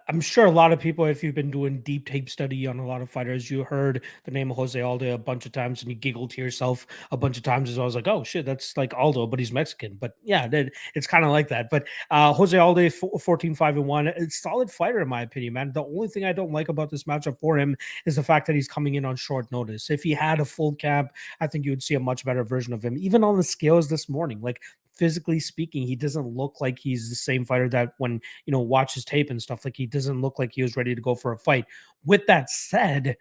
I'm sure a lot of people, if you've been doing deep tape study on a lot of fighters, you heard the name of Jose Alday a bunch of times and you giggled to yourself a bunch of times as well. I was like, oh shit, that's like Aldo, but he's Mexican. But yeah, it's kind of like that. But Jose Alday, 14-5-1, it's solid fighter in my opinion, man. The only thing I don't like about this matchup for him is the fact that he's coming in on short notice. If he had a full camp, I think you would see a much better version of him. Even on the scales this morning, like physically speaking, he doesn't look like he's the same fighter that when watch his tape and stuff, like he doesn't look like he was ready to go for a fight. With that said,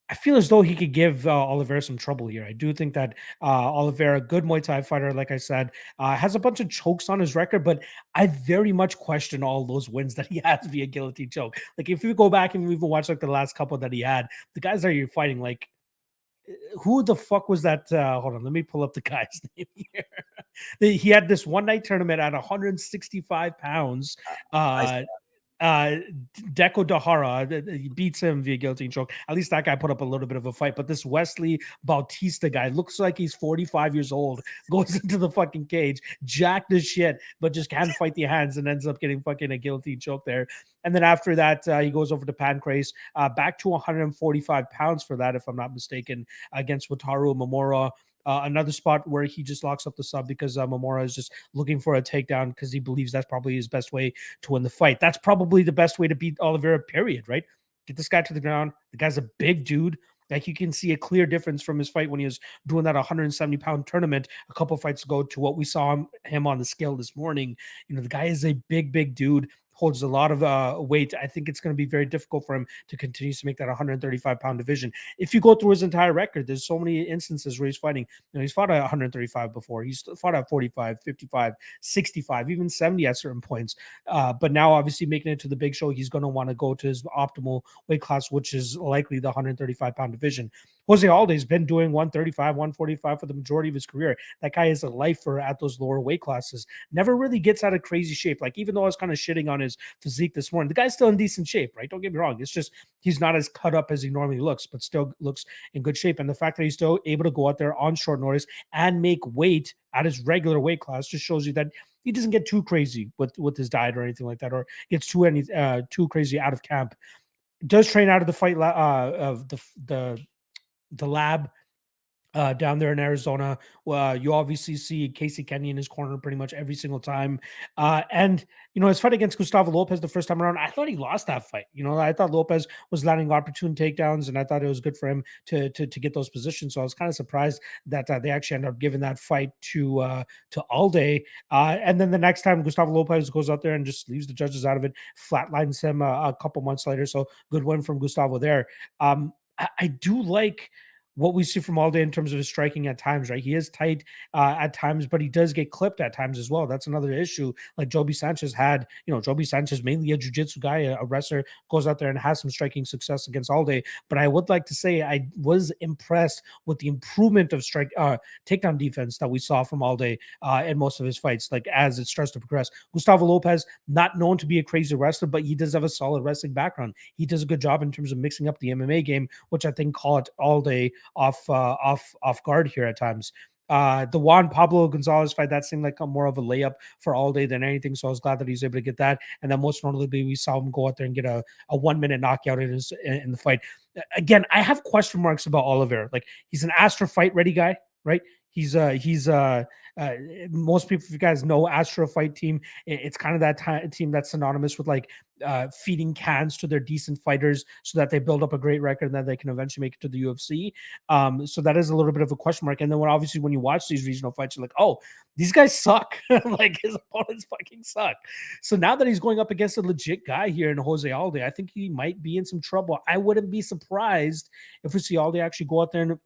I feel as though he could give Oliveira some trouble here. I do think that Oliveira, good Muay Thai fighter, like I said, has a bunch of chokes on his record, but I very much question all those wins that he has via guillotine choke. Like if you go back and even watch like the last couple that he had, the guys that you're fighting, like who the fuck was that? Hold on, let me pull up the guy's name here. He had this one night tournament at 165 pounds. I Uh, Deco Dahara, he beats him via guillotine choke. At least that guy put up a little bit of a fight. But this Wesley Bautista guy looks like he's 45 years old, goes into the fucking cage, jacked as shit, but just can't fight the hands and ends up getting fucking a guillotine choke there. And then after that, he goes over to Pancrase, back to 145 pounds for that, if I'm not mistaken, against Wataru Momora. Another spot where he just locks up the sub because Momora is just looking for a takedown because he believes that's probably his best way to win the fight. That's probably the best way to beat Oliveira, period, right? Get this guy to the ground. The guy's a big dude. Like you can see a clear difference from his fight when he was doing that 170-pound tournament a couple fights ago to what we saw him on the scale this morning. The guy is a big, big dude, holds a lot of weight. I think it's going to be very difficult for him to continue to make that 135-pound division. If you go through his entire record, there's so many instances where he's fighting. He's fought at 135 before. He's fought at 45, 55, 65, even 70 at certain points. But now, obviously, making it to the big show, he's going to want to go to his optimal weight class, which is likely the 135-pound division. Jose Alday's been doing 135, 145 for the majority of his career. That guy is a lifer at those lower weight classes. Never really gets out of crazy shape. Like, even though I was kind of shitting on his physique this morning, the guy's still in decent shape, right? Don't get me wrong. It's just he's not as cut up as he normally looks, but still looks in good shape. And the fact that he's still able to go out there on short notice and make weight at his regular weight class just shows you that he doesn't get too crazy with his diet or anything like that, or gets too crazy out of camp. Does train out of the fight of the lab down there in Arizona. You obviously see Casey Kenny in his corner pretty much every single time. And, his fight against Gustavo Lopez the first time around, I thought he lost that fight. I thought Lopez was landing opportune takedowns, and I thought it was good for him to get those positions. So I was kind of surprised that they actually ended up giving that fight to Alday. And then the next time Gustavo Lopez goes out there and just leaves the judges out of it, flatlines him a couple months later. So good win from Gustavo there. I do like what we see from Alday in terms of his striking at times, right? He is tight at times, but he does get clipped at times as well. That's another issue. Like Joby Sanchez had, Joby Sanchez, mainly a jiu-jitsu guy, a wrestler, goes out there and has some striking success against Alday. But I would like to say I was impressed with the improvement of takedown defense that we saw from Alday in most of his fights, like as it starts to progress. Gustavo Lopez, not known to be a crazy wrestler, but he does have a solid wrestling background. He does a good job in terms of mixing up the MMA game, which I think caught Alday off guard here at times. The Juan Pablo Gonzalez fight, that seemed like more of a layup for Alday than anything. So I was glad that he was able to get that. And then most notably, we saw him go out there and get a 1-minute knockout in the fight. Again, I have question marks about Oliveira. Like he's an Astro fight ready guy, right? He's most people, if you guys know Astro Fight team, it's kind of that team that's synonymous with like feeding cans to their decent fighters so that they build up a great record and then they can eventually make it to the UFC. So that is a little bit of a question mark. And then obviously when you watch these regional fights, you're like, oh, these guys suck. Like his opponents fucking suck. So now that he's going up against a legit guy here in Jose Alday, I think he might be in some trouble. I wouldn't be surprised if we see Alday actually go out there and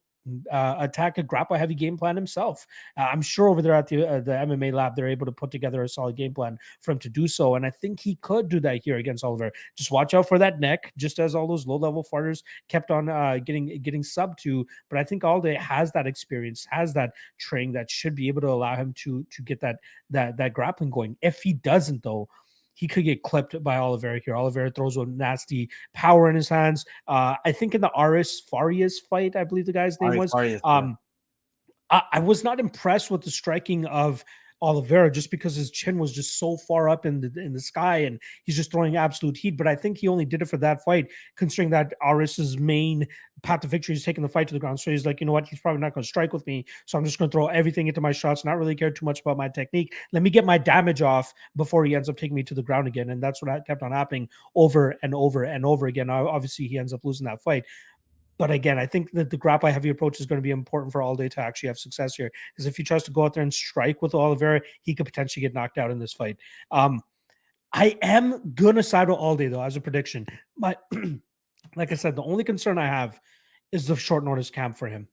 attack a grapple heavy game plan himself. I'm sure over there at the MMA lab, they're able to put together a solid game plan for him to do so. And I think he could do that here against Oliver. Just watch out for that neck, just as all those low level fighters kept on getting sub to. But I think Alday has that experience, has that training that should be able to allow him to get that grappling going. If he doesn't, though, he could get clipped by Oliveira here. Oliveira throws a nasty power in his hands. I think in the Aris Farias fight, I believe the guy's name was. Farias, I was not impressed with the striking of Oliveira just because his chin was just so far up in the sky and he's just throwing absolute heat. But I think he only did it for that fight, considering that Aris's main path to victory is taking the fight to the ground. So he's like, you know what? He's probably not going to strike with me. So I'm just going to throw everything into my shots, not really care too much about my technique. Let me get my damage off before he ends up taking me to the ground again. And that's what kept on happening over and over and over again. Obviously, he ends up losing that fight. But again, I think that the grapple heavy approach is going to be important for Alday to actually have success here. Because if he tries to go out there and strike with Oliveira, he could potentially get knocked out in this fight. I am going to side with Alday, though, as a prediction. But like I said, the only concern I have is the short notice camp for him.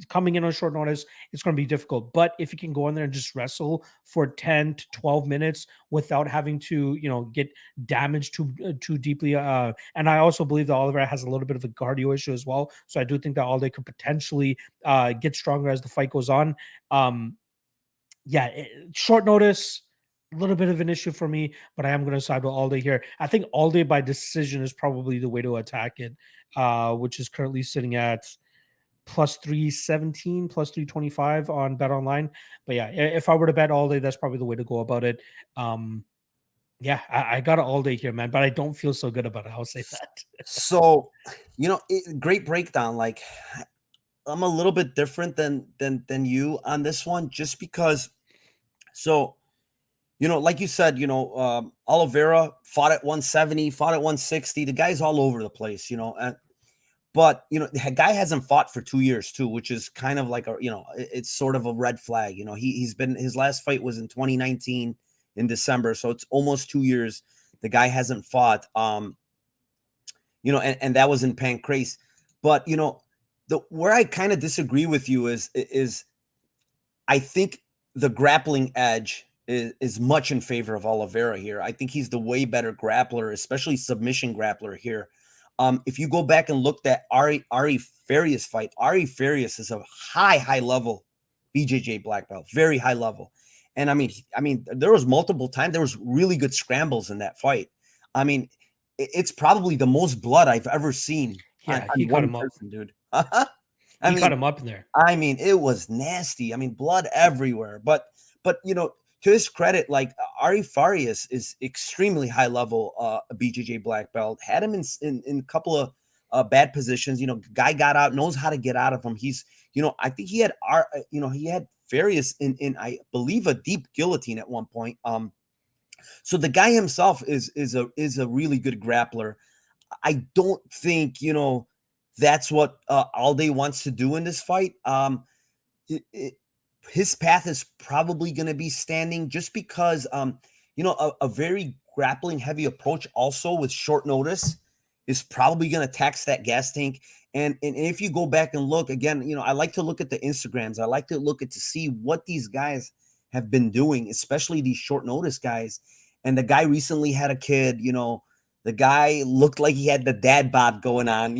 Coming in on short notice, it's going to be difficult. But if he can go in there and just wrestle for 10 to 12 minutes without having to, get damaged too deeply. And I also believe that Oliver has a little bit of a cardio issue as well. So I do think that Alday could potentially get stronger as the fight goes on. Short notice, a little bit of an issue for me, but I am going to side with Alday here. I think Alday by decision is probably the way to attack it, which is currently sitting at plus 317, plus 325 on Bet Online. But yeah, if I were to bet Alday, that's probably the way to go about it. I got it Alday here, man, but I don't feel so good about it. I'll say that. So, great breakdown. Like, I'm a little bit different than you on this one, just because. So, like you said, Oliveira fought at 170, fought at 160. The guy's all over the place, but the guy hasn't fought for 2 years too, which is kind of like it's sort of a red flag. His last fight was in 2019 in December, so it's almost 2 years. The guy hasn't fought, and that was in Pancrase. But where I kind of disagree with you is I think the grappling edge is much in favor of Oliveira here. I think he's the way better grappler, especially submission grappler here. If you go back and look at Ari Farias fight, Ari Farias is a high level BJJ black belt, very high level. And I mean, there was multiple times, there was really good scrambles in that fight. I mean, it's probably the most blood I've ever seen. Yeah, he cut him up, dude. He cut him up in there. I mean, it was nasty. I mean, blood everywhere. But to his credit, like Ari Farias is extremely high level BJJ black belt. Had him in a couple of bad positions. Guy got out, knows how to get out of them. He's I think he had he had Farias in I believe a deep guillotine at one point. So the guy himself is a really good grappler. I don't think that's what Alday wants to do in this fight. His path is probably going to be standing, just because a very grappling heavy approach also with short notice is probably going to tax that gas tank. And if you go back and look again, I like to look at the Instagrams. I like to look to see what these guys have been doing, especially these short notice guys. And the guy recently had a kid. The guy looked like he had the dad bod going on.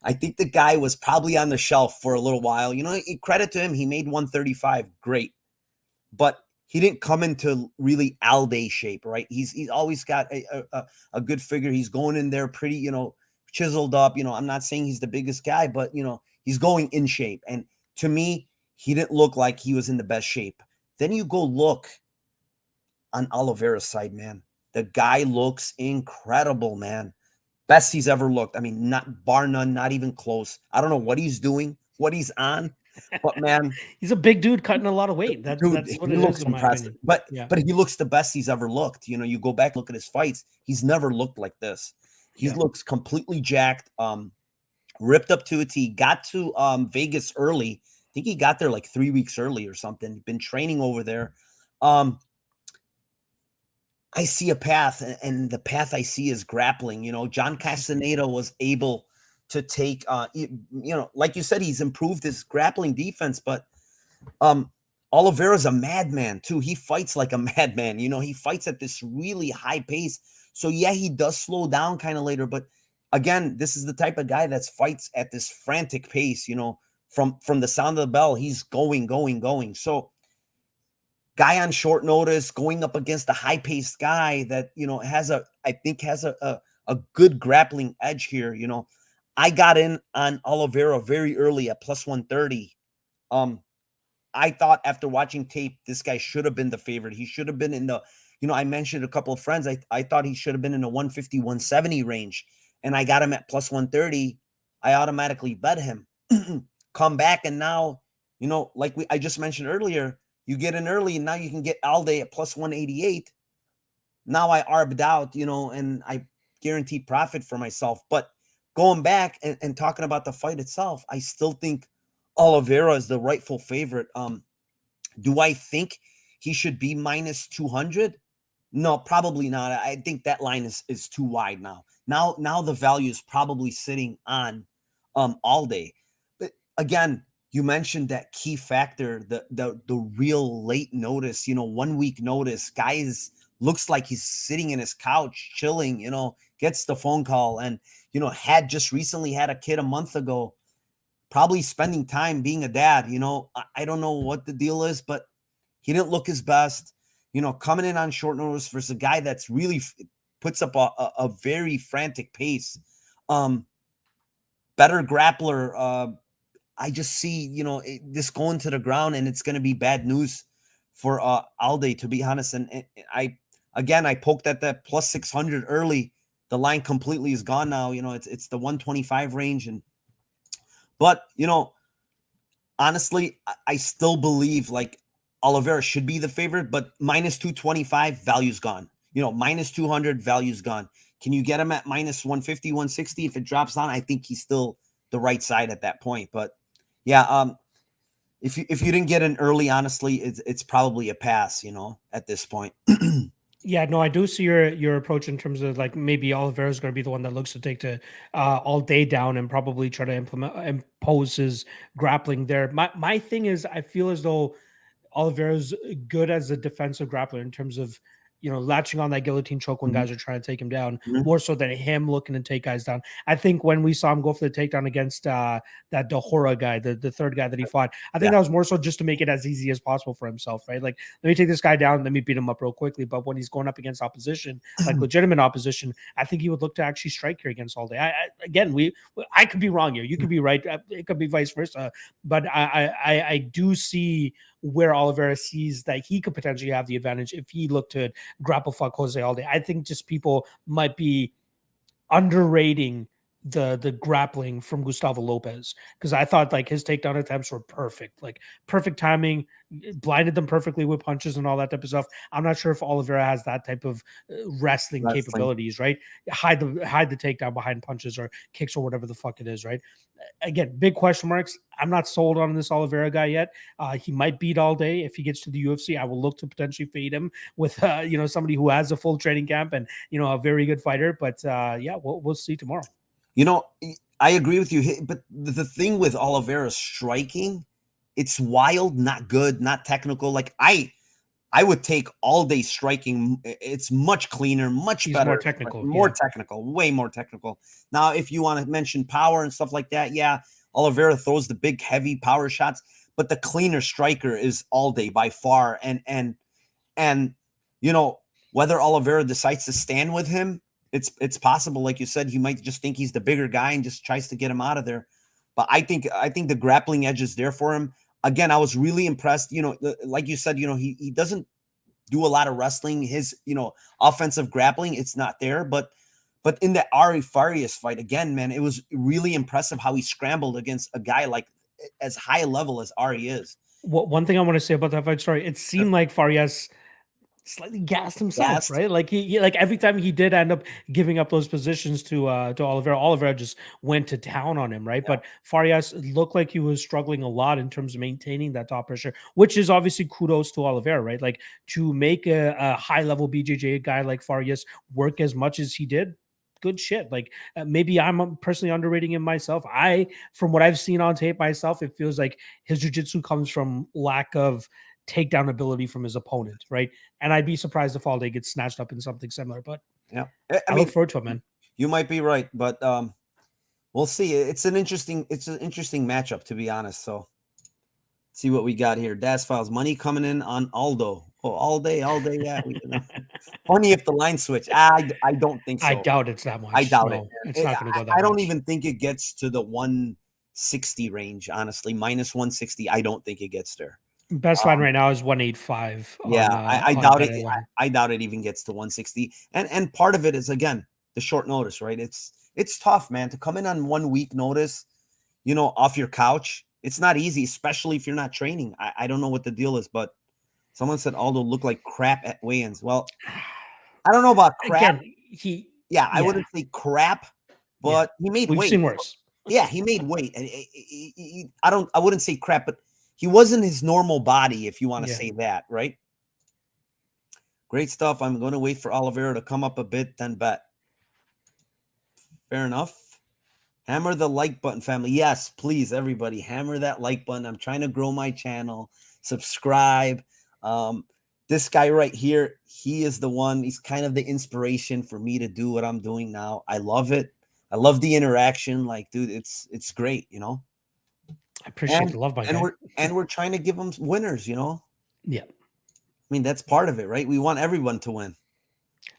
I think the guy was probably on the shelf for a little while. Credit to him, he made 135, great, but he didn't come into really Alday shape, right? He's always got a good figure. He's going in there pretty, chiseled up. I'm not saying he's the biggest guy, but he's going in shape. And to me, he didn't look like he was in the best shape. Then you go look on Oliveira's side, man. The guy looks incredible, man. Best he's ever looked. I mean, not bar none, not even close. I don't know what he's doing, what he's on, but man, he's a big dude cutting a lot of weight. That's what it looks is, in my opinion. But he looks the best he's ever looked. You go back, look at his fights. He's never looked like this. He looks completely jacked, ripped up to a T. Got to Vegas early. I think he got there like 3 weeks early or something. Been training over there. I see a path, and the path I see is grappling. John Castaneda was able to take, like you said, he's improved his grappling defense, but Oliveira's a madman too. He fights like a madman. He fights at this really high pace. So yeah, he does slow down kind of later, but again, this is the type of guy that fights at this frantic pace. From the sound of the bell, he's going. So guy on short notice going up against a high-paced guy that has a good grappling edge here. I got in on Oliveira very early at plus 130. I thought after watching tape, this guy should have been the favorite. He should have been in the, I mentioned a couple of friends. I thought he should have been in the 150, 170 range. And I got him at plus 130. I automatically bet him. Come back. And now, like I just mentioned earlier, you get in early and now you can get Alday at plus 188. Now I arbed out, and I guaranteed profit for myself. But going back and talking about the fight itself, I still think Oliveira is the rightful favorite. Do I think he should be minus 200? No, probably not. I think that line is too wide now. Now the value is probably sitting on Alday. But again, you mentioned that key factor, the real late notice, 1 week notice. Guys looks like he's sitting in his couch, chilling, gets the phone call and, had just recently had a kid a month ago, probably spending time being a dad. I don't know what the deal is, but he didn't look his best, coming in on short notice versus a guy that's really puts up a very frantic pace. Better grappler. I just see, this going to the ground and it's going to be bad news for Alday, to be honest. And I poked at that plus 600 early. The line completely is gone now. It's the 125 range. But honestly, I still believe like Oliveira should be the favorite, but minus 225 value's gone. Minus 200 value's gone. Can you get him at minus 150, 160? If it drops down, I think he's still the right side at that point. But yeah, if you didn't get in early, honestly, it's probably a pass, at this point. Yeah, no, I do see your approach in terms of like maybe Oliveira is going to be the one that looks to take to Alday down and probably try to impose his grappling there. My thing is, I feel as though Oliveira's good as a defensive grappler in terms of latching on that guillotine choke when guys are trying to take him down, more so than him looking to take guys down. I think when we saw him go for the takedown against that Dahora guy, the third guy that he fought, I think that was more so just to make it as easy as possible for himself, right? Like, let me take this guy down, let me beat him up real quickly. But when he's going up against opposition, like legitimate opposition, I think he would look to actually strike here against Alday. I could be wrong here. You could be right. It could be vice versa. But I do see where Oliveira sees that he could potentially have the advantage if he looked to grapple fuck Jose Alday. I think just people might be underrating the grappling from Gustavo Lopez, because I thought like his takedown attempts were perfect, like perfect timing, blinded them perfectly with punches and all that type of stuff. I'm not sure if Oliveira has that type of wrestling capabilities, right? Hide the takedown behind punches or kicks or whatever the fuck it is, right? Again, big question marks. I'm not sold on this Oliveira guy yet. He might beat Alday if he gets to the UFC. I will look to potentially fade him with somebody who has a full training camp and a very good fighter. But yeah, we'll see tomorrow. I agree with you, but the thing with Oliveira's striking, it's wild, not good, not technical. Like I would take Alday striking. It's much cleaner, much better, more technical, way more technical. Now, if you want to mention power and stuff like that, yeah, Oliveira throws the big, heavy power shots, but the cleaner striker is Alday by far. And whether Oliveira decides to stand with him, it's possible. Like you said, he might just think he's the bigger guy and just tries to get him out of there. But I think the grappling edge is there for him. Again, I was really impressed. Like you said, he doesn't do a lot of wrestling. His, offensive grappling, it's not there. But in the Ari Farias fight, again, man, it was really impressive how he scrambled against a guy like as high a level as Ari is. One thing I want to say about that fight story, it seemed like Farias slightly gassed himself, right? Like he like every time he did end up giving up those positions to Oliveira just went to town on him, right? Yeah. But Farias looked like he was struggling a lot in terms of maintaining that top pressure, which is obviously kudos to Oliveira, right? Like to make a high level BJJ guy like Farias work as much as he did. Good shit. Like maybe I'm personally underrating him myself. From what I've seen on tape myself, it feels like his jiu-jitsu comes from lack of takedown ability from his opponent, right? And I'd be surprised if Alday gets snatched up in something similar. But yeah, I look forward to it, man. You might be right, but we'll see. It's an interesting matchup, to be honest. So let's see what we got here. Das Files money coming in on Aldo. Oh, all day, yeah. Only if the line switch. I don't think so. I doubt it's that much. I doubt it. It's not going to go that much. I don't even think it gets to the 160 range, honestly. Minus 160. I don't think it gets there. Best line right now is 185 Yeah, I on doubt it. betting line. I doubt it even gets to 160. And part of it is, again, the short notice, right? It's tough, man, to come in on 1 week notice, off your couch. It's not easy, especially if you're not training. I don't know what the deal is, but someone said Aldo looked like crap at weigh-ins. Well, I don't know about crap. Again, I wouldn't say crap, yeah, but he made we've weight. seen worse. Yeah, he made weight. And I wouldn't say crap, but he wasn't his normal body, if you want to say that, right? Great stuff. I'm going to wait for Oliveira to come up a bit, then bet. Fair enough. Hammer the like button, family. Yes, please, everybody, hammer that like button. I'm trying to grow my channel. Subscribe. This guy right here, he is the one. He's kind of the inspiration for me to do what I'm doing now. I love it. I love the interaction. Like, dude, it's great, I appreciate the love, my guy. We're trying to give them winners, Yeah. I mean, that's part of it, right? We want everyone to win.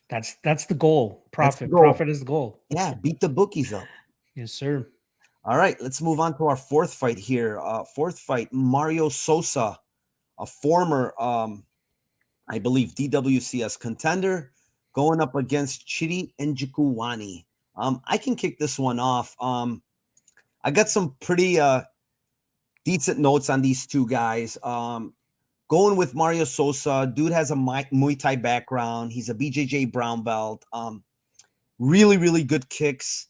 That's the goal. Profit is the goal. Yeah, beat the bookies up. Yes, sir. All right, let's move on to our fourth fight here. Fourth fight, Mario Sosa, a former, I believe, DWCS contender, going up against Chidi and Jakuani. I can kick this one off. I got some pretty decent notes on these two guys. Going with Mario Sosa, dude has a Muay Thai background. He's a BJJ brown belt. Really, really good kicks.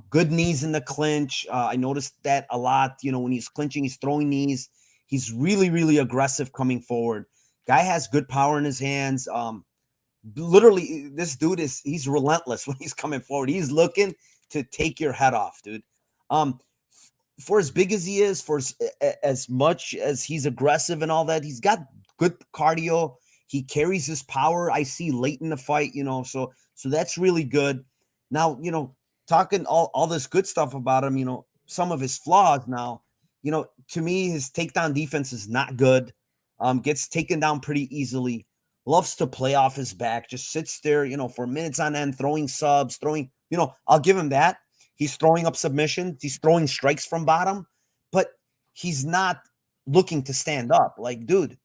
Good knees in the clinch. I noticed that a lot. When he's clinching, he's throwing knees. He's really, really aggressive coming forward. Guy has good power in his hands. Literally, this dude he's relentless when he's coming forward. He's looking to take your head off, dude. For as big as he is, for as much as he's aggressive and all that, he's got good cardio. He carries his power. I see late in the fight, so that's really good. Now, talking all this good stuff about him, some of his flaws now, to me, his takedown defense is not good. Gets taken down pretty easily. Loves to play off his back. Just sits there, for minutes on end, throwing subs, I'll give him that. He's throwing up submissions. He's throwing strikes from bottom, but he's not looking to stand up. Like, dude,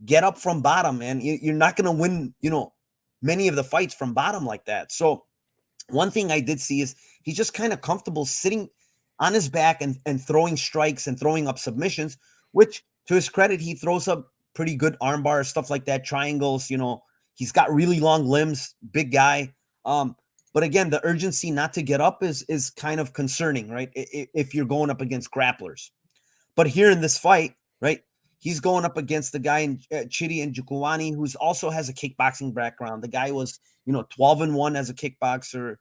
get up from bottom, man. You're not going to win, many of the fights from bottom like that. So one thing I did see is he's just kind of comfortable sitting on his back and throwing strikes and throwing up submissions, which to his credit, he throws up pretty good arm bars, stuff like that, triangles. He's got really long limbs, big guy. But again, the urgency not to get up is kind of concerning, right? If you're going up against grapplers. But here in this fight, right, he's going up against the guy in Chidi and Jakuani, who's also has a kickboxing background. The guy was, 12-1 as a kickboxer,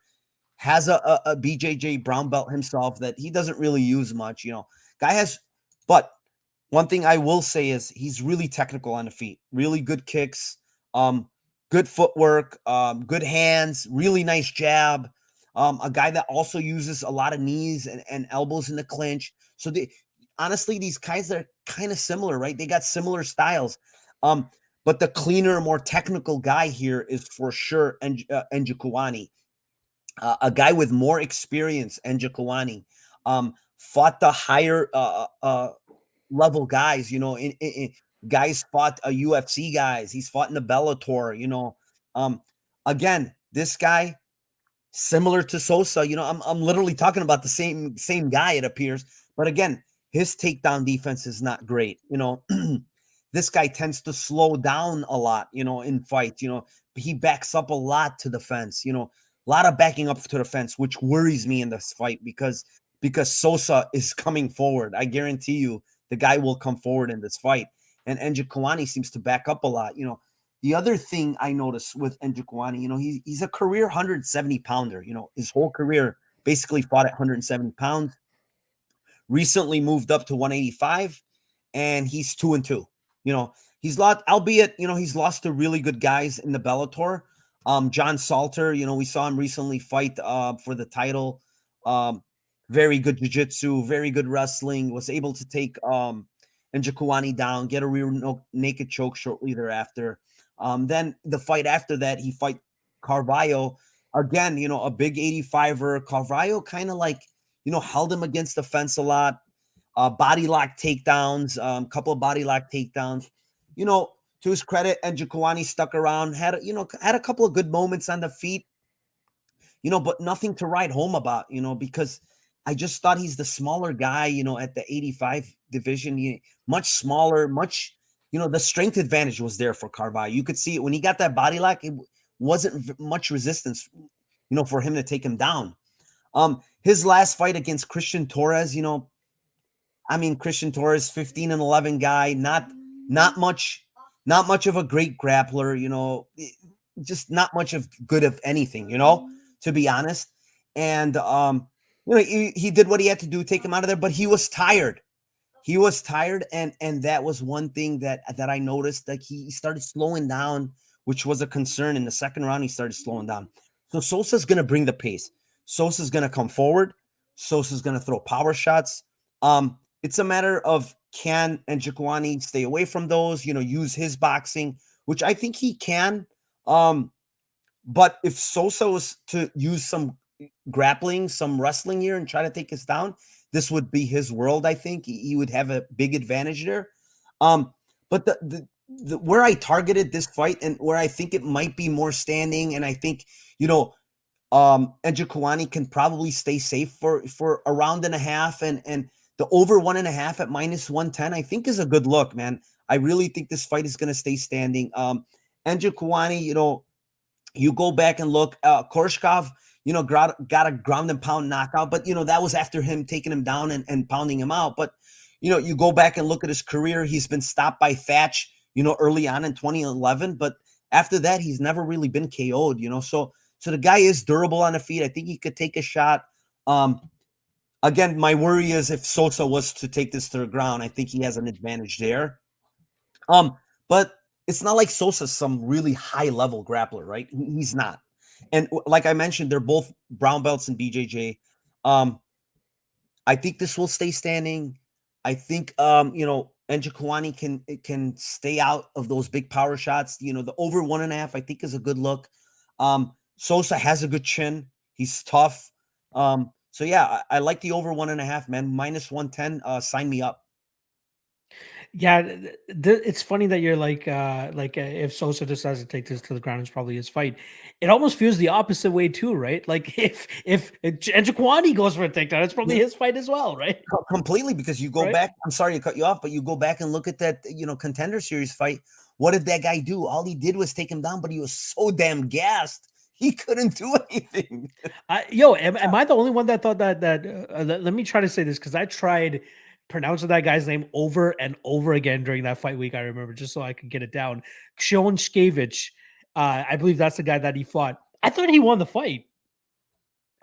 has a BJJ brown belt himself that he doesn't really use much. Guy has, but one thing I will say is he's really technical on the feet, really good kicks. Good footwork, good hands, really nice jab. A guy that also uses a lot of knees and elbows in the clinch. So honestly, these guys are kind of similar, right? They got similar styles. But the cleaner, more technical guy here is for sure Jakuani. A guy with more experience, Jakuani. Fought the higher level guys, guys fought UFC guys. He's fought in the Bellator, again, this guy, similar to Sosa, I'm literally talking about the same guy, it appears. But again, his takedown defense is not great. This guy tends to slow down a lot, in fights. He backs up a lot to the fence, a lot of backing up to the fence, which worries me in this fight because Sosa is coming forward. I guarantee you the guy will come forward in this fight. And Jakuani seems to back up a lot. The other thing I noticed with Jakuani, he's a career 170 pounder. His whole career basically fought at 170 pounds. Recently moved up to 185, and he's 2-2. He's lost, albeit, he's lost to really good guys in the Bellator. John Salter, we saw him recently fight for the title. Very good jiu-jitsu, very good wrestling, was able to take Jakuani down, get a rear naked choke shortly thereafter. Then the fight after that, he fight Carvalho. Again, a big 85er. Carvalho kind of like, held him against the fence a lot. body lock takedowns, couple of body lock takedowns. You know, to his credit, and Jakuani stuck around, had a couple of good moments on the feet, but nothing to write home about, because I just thought he's the smaller guy, at the 85 division, much smaller, the strength advantage was there for Carvalho. You could see it when he got that body lock, it wasn't much resistance, for him to take him down. His last fight against Christian Torres, Christian Torres, 15-11 guy, not much of a great grappler, just not much of good of anything, to be honest. And he did what he had to do, take him out of there, but he was tired. And that was one thing that I noticed. Like, he started slowing down, which was a concern. In the second round, he started slowing down. So Sosa's going to bring the pace. Sosa's going to come forward. Sosa's going to throw power shots. It's a matter of, can and Jakuani stay away from those, use his boxing, which I think he can. But if Sosa was to use some grappling, some wrestling here and try to take us down, this would be his world. I think he would have a big advantage there. But the where I targeted this fight and where I think it might be more standing, and I think, and Jakuani can probably stay safe for a round and a half, and the over 1.5 at -110, I think, is a good look, man. I really think this fight is going to stay standing. And Jakuani, you go back and look, Korshkov, got a ground and pound knockout, but, that was after him taking him down and pounding him out. But, you go back and look at his career, he's been stopped by Thatch, early on in 2011, but after that, he's never really been KO'd, so the guy is durable on the feet. I think he could take a shot. Again, my worry is if Sosa was to take this to the ground, I think he has an advantage there. But it's not like Sosa's some really high-level grappler, right? He's not. And like I mentioned, they're both brown belts in BJJ. I think this will stay standing. I think, and Jakuani can stay out of those big power shots. The over 1.5, I think, is a good look. Sosa has a good chin. He's tough. So yeah, I like the over 1.5, man. -110. Sign me up. Yeah, it's funny that you're like, if Sosa decides to take this to the ground, it's probably his fight. It almost feels the opposite way too, right? Like, if Jakuani goes for a takedown, it's probably his fight as well, right? Completely, because you go Right? back. I'm sorry to cut you off, but you go back and look at that, Contender Series fight. What did that guy do? All he did was take him down, but he was so damn gassed. He couldn't do anything. Am I the only one that thought that let me try to say this, because I tried pronouncing that guy's name over and over again during that fight week. I remember, just so I could get it down. Shonskevich, I believe that's the guy that he fought. I thought he won the fight.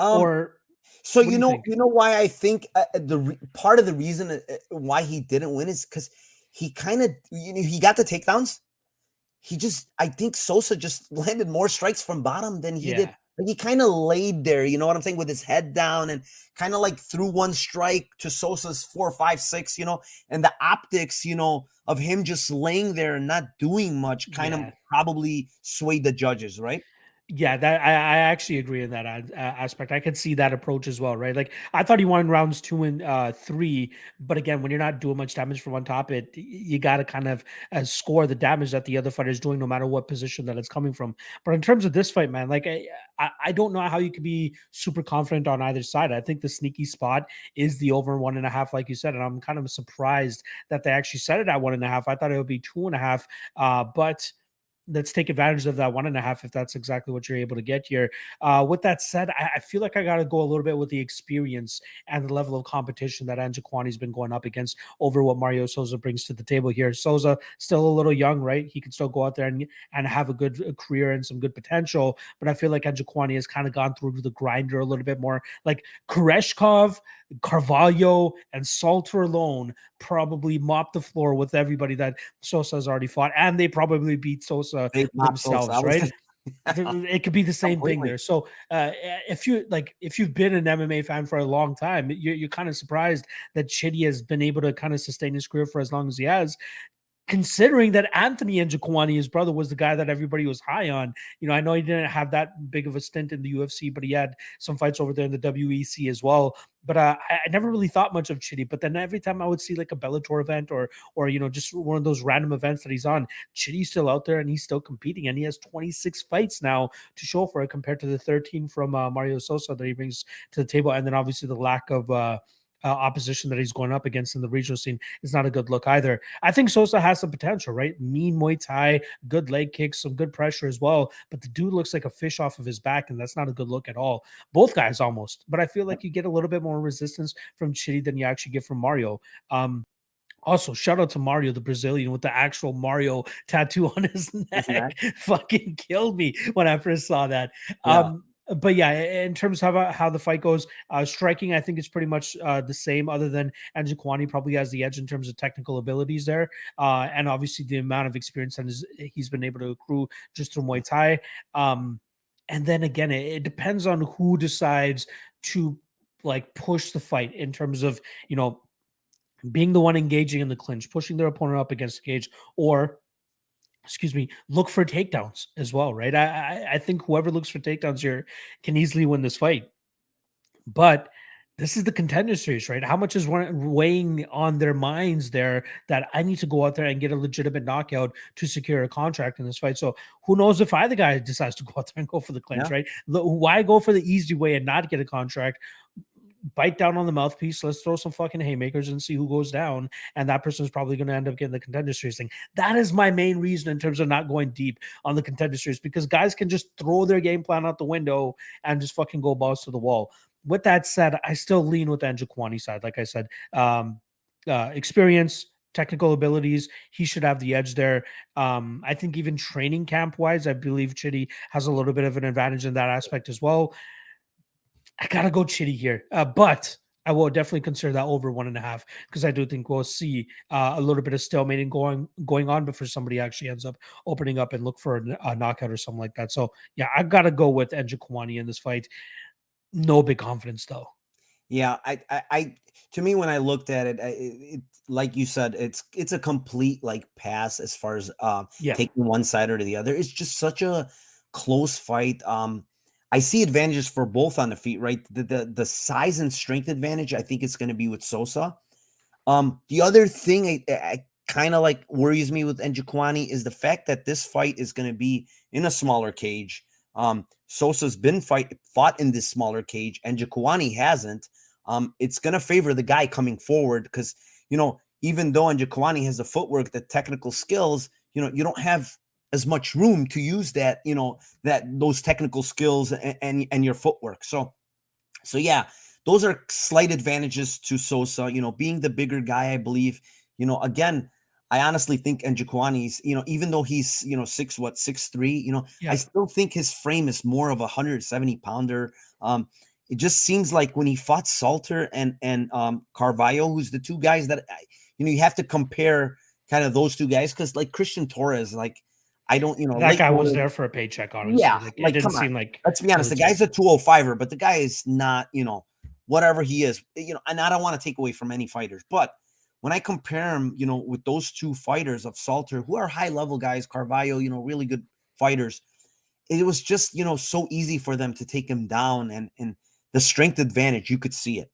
Or so what do you think? why I think part of the reason why he didn't win is because he kind of he got the takedowns. I think Sosa just landed more strikes from bottom than he did. Like, he kind of laid there, you know what I'm saying, with his head down, and kind of like threw one strike to Sosa's 4, 5, 6, and the optics, of him just laying there and not doing much kind of probably swayed the judges, right? Yeah, that I actually agree in that aspect. I could see that approach as well, right? Like, I thought he won rounds 2 and 3, but again, when you're not doing much damage from on top, you got to kind of score the damage that the other fighter is doing, no matter what position that it's coming from. But in terms of this fight, man, like, I don't know how you could be super confident on either side. I think the sneaky spot is the over 1.5, like you said, and I'm kind of surprised that they actually set it at 1.5. I thought it would be 2.5, but let's take advantage of that 1.5 if that's exactly what you're able to get here. With that said, I feel like I got to go a little bit with the experience and the level of competition that Jakuani's been going up against over what Mario Sosa brings to the table here. Sosa still a little young, right? He can still go out there and have a good career and some good potential, but I feel like Jakuani has kind of gone through the grinder a little bit more. Like, Koreshkov, Carvalho, and Salter alone probably mopped the floor with everybody that Sosa has already fought, and they probably beat Sosa themselves, right? It could be the same thing there. So if you've been an MMA fan for a long time, you're kind of surprised that Chidi has been able to kind of sustain his career for as long as he has. considering that Anthony and Jakuani, his brother, was the guy that everybody was high on. I know he didn't have that big of a stint in the UFC, but he had some fights over there in the WEC as well. But I never really thought much of Chidi. But then every time I would see like a Bellator event or just one of those random events that he's on, Chidi's still out there and he's still competing, and he has 26 fights now to show for it compared to the 13 from Mario Sosa that he brings to the table, and then obviously the lack of opposition that he's going up against in the regional scene is not a good look either. I think Sosa has some potential, right? Mean Muay Thai, good leg kicks, some good pressure as well. But the dude looks like a fish off of his back, and that's not a good look at all. Both guys almost. But I feel like you get a little bit more resistance from Chidi than you actually get from Mario. Also, shout out to Mario, the Brazilian, with the actual Mario tattoo on his neck. Fucking killed me when I first saw that. Yeah. But yeah, in terms of how the fight goes, striking, I think it's pretty much the same, other than Jakuani probably has the edge in terms of technical abilities there. And obviously the amount of experience that he's been able to accrue just through Muay Thai. And then again, it depends on who decides to like push the fight in terms of, being the one engaging in the clinch, pushing their opponent up against the cage, or look for takedowns as well, right? I think whoever looks for takedowns here can easily win this fight. But this is the Contender Series, right? How much is weighing on their minds there that I need to go out there and get a legitimate knockout to secure a contract in this fight? So who knows if either guy decides to go out there and go for the clinch, right? Why go for the easy way and not get a contract? Bite down on the mouthpiece. Let's throw some fucking haymakers and see who goes down. And that person is probably going to end up getting the Contender Series thing. That is my main reason in terms of not going deep on the Contender Series, because guys can just throw their game plan out the window and just fucking go balls to the wall. With that said, I still lean with the Jakuani side. Like I said, experience, technical abilities, he should have the edge there. I think even training camp wise, I believe Chidi has a little bit of an advantage in that aspect as well. I gotta go Chidi here, but I will definitely consider that over 1.5, because I do think we'll see a little bit of stalemating going on before somebody actually ends up opening up and look for a knockout or something like that. So yeah, I gotta go with Jakuani in this fight. No big confidence though. Yeah, I to me, when I looked at it, it like you said, it's a complete like pass as far as taking one side or the other. It's just such a close fight. I see advantages for both on the feet, right? The size and strength advantage, I think it's going to be with Sosa. The other thing I kind of like worries me with Jakuani is the fact that this fight is going to be in a smaller cage. Sosa's been fought in this smaller cage, and Jakuani hasn't. It's going to favor the guy coming forward because, even though Jakuani has the footwork, the technical skills, you don't have as much room to use that, those technical skills and your footwork. So yeah, those are slight advantages to Sosa, being the bigger guy, I believe, again, I honestly think Jakuani's, even though he's, 6'3", I still think his frame is more of a 170-pounder. It just seems like when he fought Salter and Carvalho, who's the two guys that, you have to compare kind of those two guys. Cause like Christian Torres, like, I don't, that guy was there for a paycheck, honestly. Yeah, it didn't seem like. Let's be honest, the guy's a 205er, but the guy is not, whatever he is, and I don't want to take away from any fighters, but when I compare him, with those two fighters of Salter, who are high level guys, Carvalho, really good fighters, it was just, so easy for them to take him down, and the strength advantage, you could see it,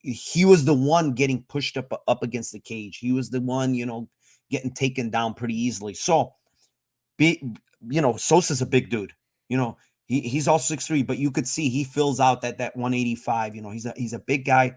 he was the one getting pushed up against the cage. He was the one, getting taken down pretty easily. So, Sosa's a big dude. He's all 6'3", but you could see he fills out that 185. He's a big guy.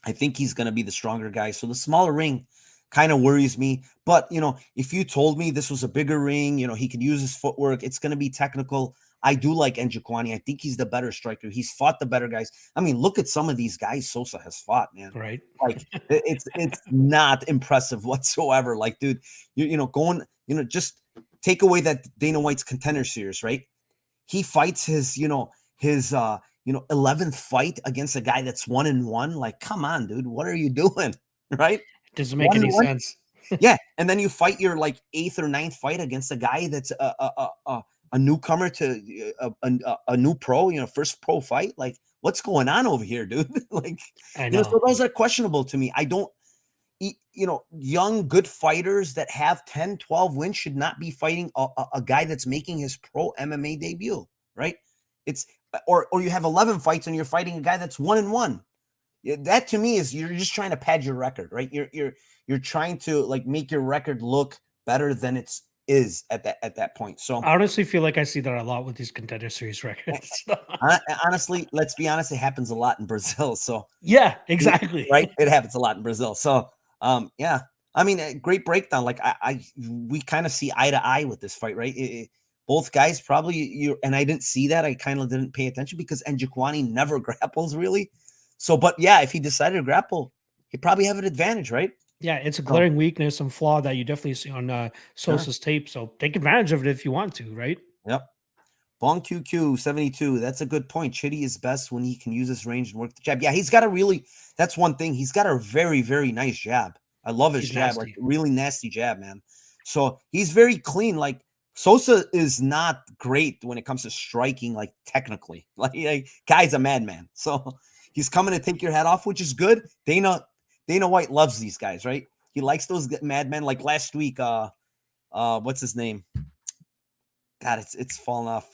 I think he's going to be the stronger guy. So the smaller ring kind of worries me. But, if you told me this was a bigger ring, he could use his footwork, it's going to be technical. I do like Jakuani. I think he's the better striker. He's fought the better guys. I mean, look at some of these guys Sosa has fought, man. Right. Like it's not impressive whatsoever. Like, dude, just take away that Dana White's Contender Series, right? He fights his 11th fight against a guy that's 1-1. Like, come on, dude, what are you doing? Right? It doesn't make any sense. Yeah, and then you fight your like 8th or 9th fight against a guy that's a newcomer to a new pro, first pro fight. Like, what's going on over here, dude? Like, I know. So those are questionable to me. I don't, young, good fighters that have 10, 12 wins should not be fighting a guy that's making his pro MMA debut, right? It's or you have 11 fights and you're fighting a guy that's 1-1. That to me is you're just trying to pad your record, right? You're trying to like make your record look better than it is at that point. So I honestly feel like I see that a lot with these Contender Series records. honestly, let's be honest, it happens a lot in Brazil. So yeah, exactly. right, it happens a lot in Brazil. So yeah, I mean, a great breakdown. Like we kind of see eye to eye with this fight, right? Both guys probably and I didn't see that. I kind of didn't pay attention because Jakuani never grapples really. So, but yeah, if he decided to grapple, he'd probably have an advantage, right? Yeah, it's a glaring weakness and flaw that you definitely see on Sosa's tape. So take advantage of it if you want to, right? Yep. Bong QQ 72. That's a good point. Chitty is best when he can use his range and work the jab. Yeah, he's got that's one thing. He's got a very, very nice jab. I love his jab, like really nasty jab, man. So he's very clean. Like Sosa is not great when it comes to striking, like technically. Like guy's a madman. So he's coming to take your head off, which is good. Dana White loves these guys, right? He likes those madmen. Like last week, what's his name? God, it's fallen off.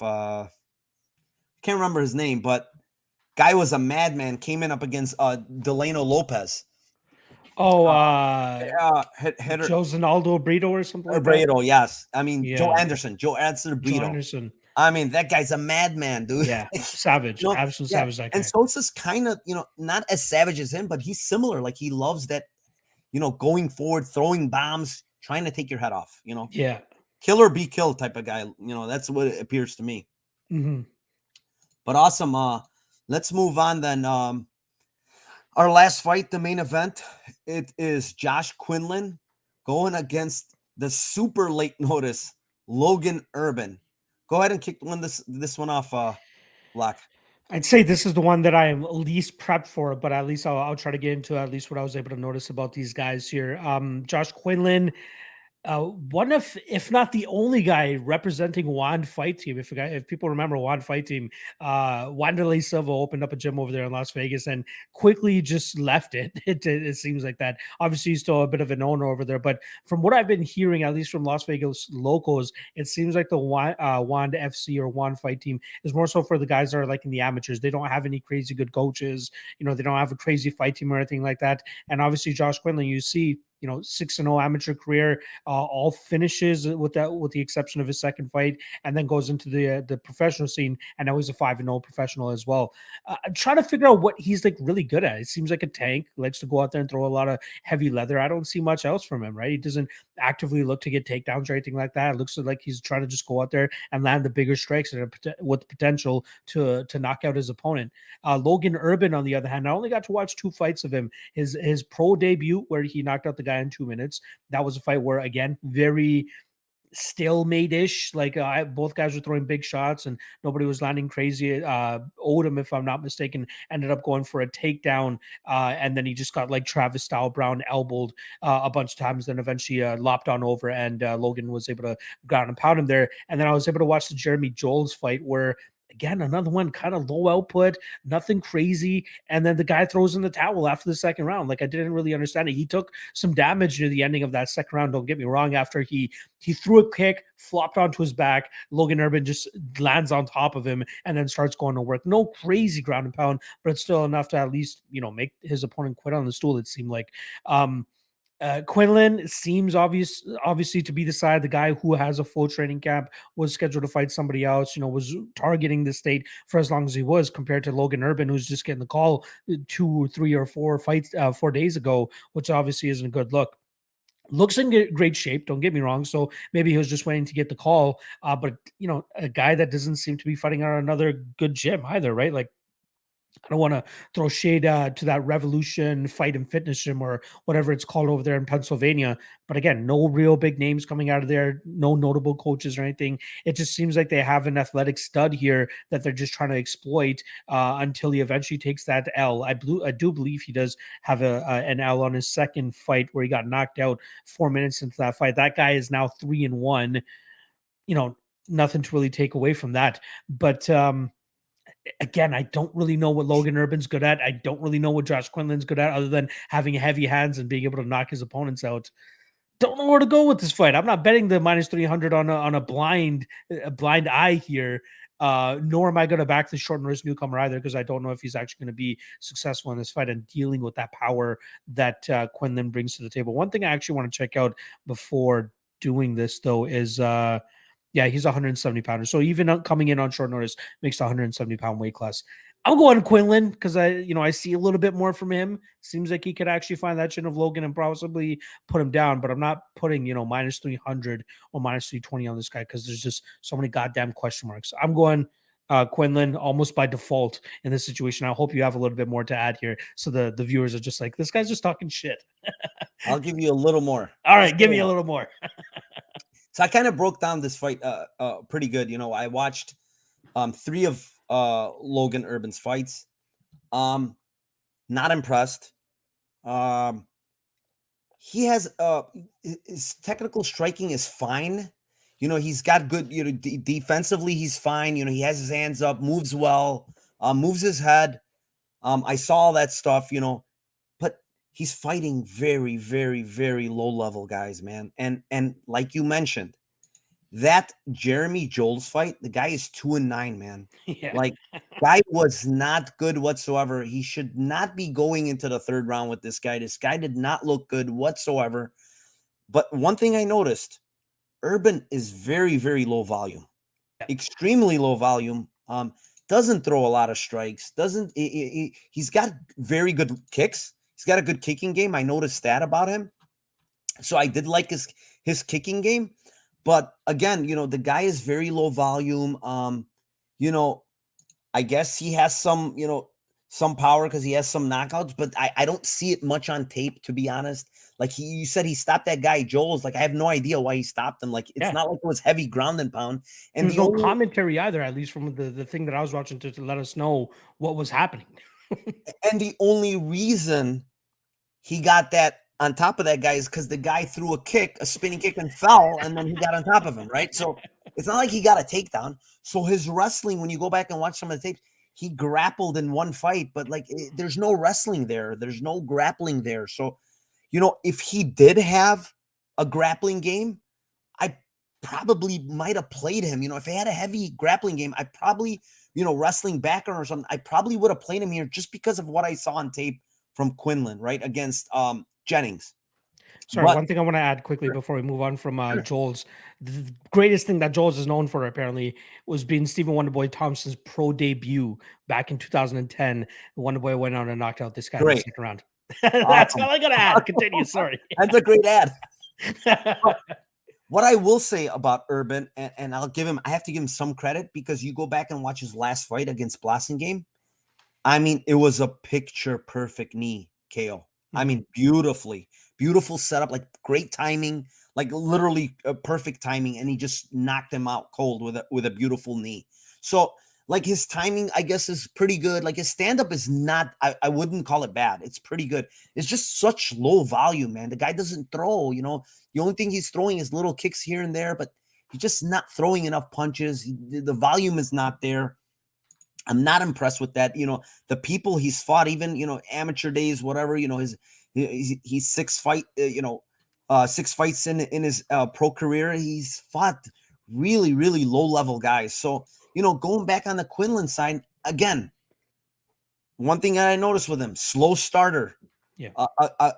Can't remember his name, but guy was a madman. Came in up against Delano Lopez. Oh, Joe Zinaldo Brito or something like Brito, that? Yes. I mean, Joe Anderson Brito. Joe Anderson. I mean, that guy's a madman, dude. Yeah, savage. Absolute savage. That guy. And Sosa's kind of, not as savage as him, but he's similar. Like he loves that, going forward, throwing bombs, trying to take your head off, Yeah. Kill or be killed type of guy. That's what it appears to me. Mm-hmm. But awesome. Let's move on then. Our last fight, the main event, it is Josh Quinlan going against the super late notice Logan Urban. Go ahead and kick this one off, Block. I'd say this is the one that I am least prepped for, but at least I'll try to get into at least what I was able to notice about these guys here. Josh Quinlan, one of, if not the only guy representing Juan Fight Team. If people remember Juan Fight Team, Wanderlei Silva opened up a gym over there in Las Vegas and quickly just left it. It seems like that. Obviously, he's still a bit of an owner over there, but from what I've been hearing, at least from Las Vegas locals, it seems like the Wand FC or Juan Fight Team is more so for the guys that are like in the amateurs. They don't have any crazy good coaches. They don't have a crazy fight team or anything like that. And obviously, Josh Quinlan, you see, 6-0 amateur career, all finishes with the exception of his second fight, and then goes into the professional scene, and now he's a 5-0 professional as well. I'm trying to figure out what he's like really good at. It seems like a tank, likes to go out there and throw a lot of heavy leather. I don't see much else from him, right? He doesn't actively look to get takedowns or anything like that. It looks like he's trying to just go out there and land the bigger strikes with potential to knock out his opponent. Logan Urban, on the other hand, I only got to watch 2 fights of him. His pro debut, where he knocked out the guy in 2 minutes. That was a fight where, again, very stalemate-ish. Like both guys were throwing big shots and nobody was landing crazy. Odom, if I'm not mistaken, ended up going for a takedown, and then he just got like Travis style Brown elbowed a bunch of times, then eventually lopped on over, and Logan was able to ground and pound him there. And then I was able to watch the Jeremy Jones fight, where again, another one kind of low output, nothing crazy. And then the guy throws in the towel after the second round. Like, I didn't really understand it. He took some damage near the ending of that second round. Don't get me wrong. After he threw a kick, flopped onto his back, Logan Urban just lands on top of him and then starts going to work. No crazy ground and pound, but it's still enough to at least, make his opponent quit on the stool, it seemed like. Quinlan seems obviously to be the side, the guy who has a full training camp, was scheduled to fight somebody else, was targeting the state for as long as he was, compared to Logan Urban, who's just getting the call 2 or 3 or 4 fights 4 days ago, which obviously isn't a good look. Looks in great shape, don't get me wrong. So maybe he was just waiting to get the call. But a guy that doesn't seem to be fighting out another good gym either, right? Like, I don't want to throw shade to that Revolution Fight and Fitness Gym or whatever it's called over there in Pennsylvania. But again, no real big names coming out of there, no notable coaches or anything. It just seems like they have an athletic stud here that they're just trying to exploit until he eventually takes that L. I do believe he does have an L on his second fight, where he got knocked out 4 minutes into that fight. That guy is now 3-1. Nothing to really take away from that. But again, I don't really know what Logan Urban's good at. I don't really know what Josh Quinlan's good at, other than having heavy hands and being able to knock his opponents out. Don't know where to go with this fight. I'm not betting the minus 300 on a blind eye here. Nor am I going to back the short notice newcomer either, because I don't know if he's actually going to be successful in this fight and dealing with that power that Quinlan brings to the table. One thing I actually want to check out before doing this, though, is yeah, he's 170 pounder. So even coming in on short notice makes the 170-pound weight class. I'm going Quinlan because I see a little bit more from him. Seems like he could actually find that chin of Logan and possibly put him down. But I'm not putting minus 300 or minus 320 on this guy because there's just so many goddamn question marks. I'm going Quinlan almost by default in this situation. I hope you have a little bit more to add here, so the viewers are just like, this guy's just talking shit. I'll give you a little more. All right, give me a little more. So I kind of broke down this fight pretty good. I watched 3 of Logan Urban's fights. Not impressed. He has his technical striking is fine. He's got good, defensively he's fine. He has his hands up, moves well, moves his head. I saw all that stuff, but he's fighting very, very, very low level guys, man. And like you mentioned, that Jeremy Jones fight, the guy is 2-9, man. Yeah. Like, guy was not good whatsoever. He should not be going into the 3rd round with this guy. This guy did not look good whatsoever. But one thing I noticed, Urban is very, very low volume, extremely low volume. Doesn't throw a lot of strikes. He's got very good kicks. He's got a good kicking game. I noticed that about him. So I did like his kicking game. But again, the guy is very low volume. I guess he has some, some power because he has some knockouts, but I don't see it much on tape, to be honest. Like you said, he stopped that guy Joel's. Like I have no idea why he stopped him. Like it's not like it was heavy ground and pound. And there's no commentary either, at least from the thing that I was watching to let us know what was happening. And the only reason he got that on top of that guy is because the guy threw a spinning kick and fell, and then he got on top of him, right? So it's not like he got a takedown. So his wrestling, when you go back and watch some of the tapes, he grappled in one fight, but there's no wrestling there. There's no grappling there. So, if he did have a grappling game, I probably might have played him. If he had a heavy grappling game, I probably, wrestling background or something, I probably would have played him here just because of what I saw on tape from Quinlan, right, against Jennings. Sorry, one thing I want to add quickly before we move on from Joel's. The greatest thing that Joel's is known for, apparently, was being Stephen Wonderboy Thompson's pro debut back in 2010. Wonderboy went out and knocked out this guy in the 2nd round. That's all I got to add. Continue, sorry. That's a great ad. What I will say about Urban, and I have to give him some credit, because you go back and watch his last fight against Blasingame. I mean, it was a picture-perfect knee KO. I mean, beautiful setup, like great timing, like literally perfect timing, and he just knocked him out cold with a beautiful knee. So, like, his timing, I guess, is pretty good. Like, his stand-up is not, I wouldn't call it bad. It's pretty good. It's just such low volume, man. The guy doesn't throw, The only thing he's throwing is little kicks here and there, but he's just not throwing enough punches. The volume is not there. I'm not impressed with that. The people he's fought, even, amateur days, whatever, he's 6 fights in his pro career. He's fought really, really low level guys. So, going back on the Quinlan side, again, one thing that I noticed with him, slow starter. Yeah.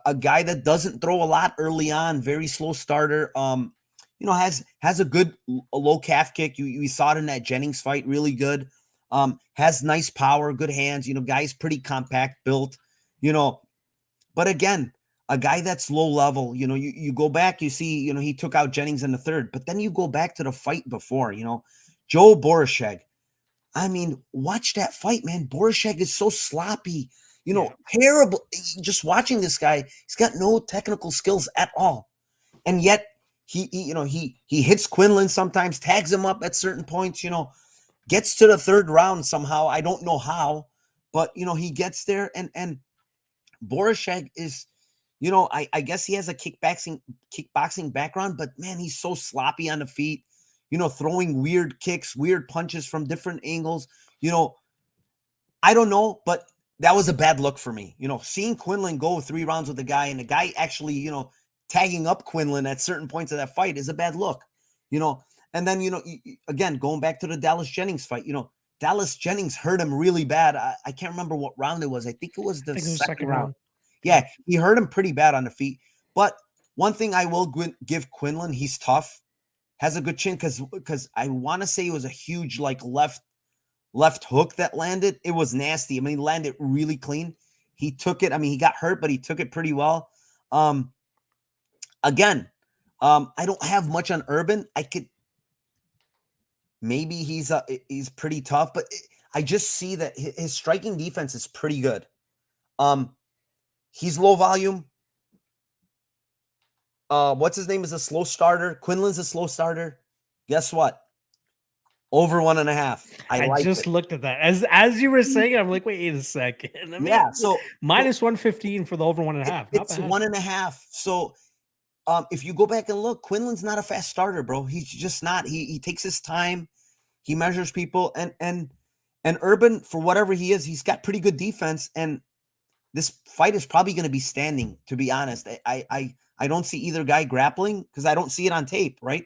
A guy that doesn't throw a lot early on, very slow starter. Has a good low calf kick. You saw it in that Jennings fight, really good. Has nice power, good hands, guy's pretty compact built, but again, a guy that's low level, you go back, you see, he took out Jennings in the 3rd, but then you go back to the fight before, Joe Borashek. I mean, watch that fight, man. Borashek is so sloppy, terrible. Just watching this guy, he's got no technical skills at all. And yet he hits Quinlan sometimes, tags him up at certain points, gets to the 3rd round somehow. I don't know how, but he gets there, and Borashek is, I guess he has a kickboxing background, but man, he's so sloppy on the feet, throwing weird kicks, weird punches from different angles. I don't know, but that was a bad look for me. You know, seeing Quinlan go 3 rounds with the guy and the guy actually, you know, tagging up Quinlan at certain points of that fight is a bad look, you know. And then, you know, again, going back to the Dallas Jennings fight, you know, Dallas Jennings hurt him really bad. I can't remember what round it was. I think it was the second round. Yeah, he hurt him pretty bad on the feet. But one thing I will give Quinlan, he's tough, has a good chin because I want to say it was a huge like left hook that landed. It was nasty. I mean, he landed really clean. He took it. I mean, he got hurt, but he took it pretty well. Again, I don't have much on Urban. I could maybe he's pretty tough, but I just see that his striking defense is pretty good. He's low volume. What's his name is a slow starter. Quinlan's a slow starter. Guess what? Over 1.5. I just looked at that as you were saying it. I'm like, wait a second. I mean, yeah, so minus 115 for the over 1.5. It's 1.5. So if you go back and look, Quinlan's not a fast starter, bro. He's just not. He takes his time. He measures people, and Urban, for whatever he is, he's got pretty good defense. And this fight is probably going to be standing. To be honest, I don't see either guy grappling because I don't see it on tape, right?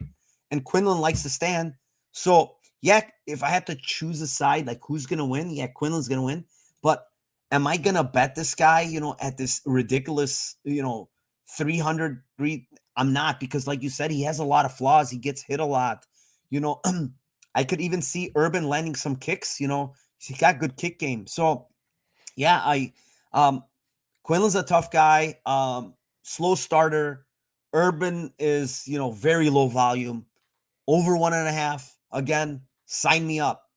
And Quinlan likes to stand. So yeah, if I had to choose a side, like who's going to win, yeah, Quinlan's going to win. But am I going to bet this guy, you know, at this ridiculous, you know, 303? I'm not, because like you said, he has a lot of flaws. He gets hit a lot. You know, I could even see Urban landing some kicks, you know, he's got good kick game. So yeah, Quinlan's a tough guy, slow starter. Urban is, you know, very low volume, over 1.5. Again, sign me up.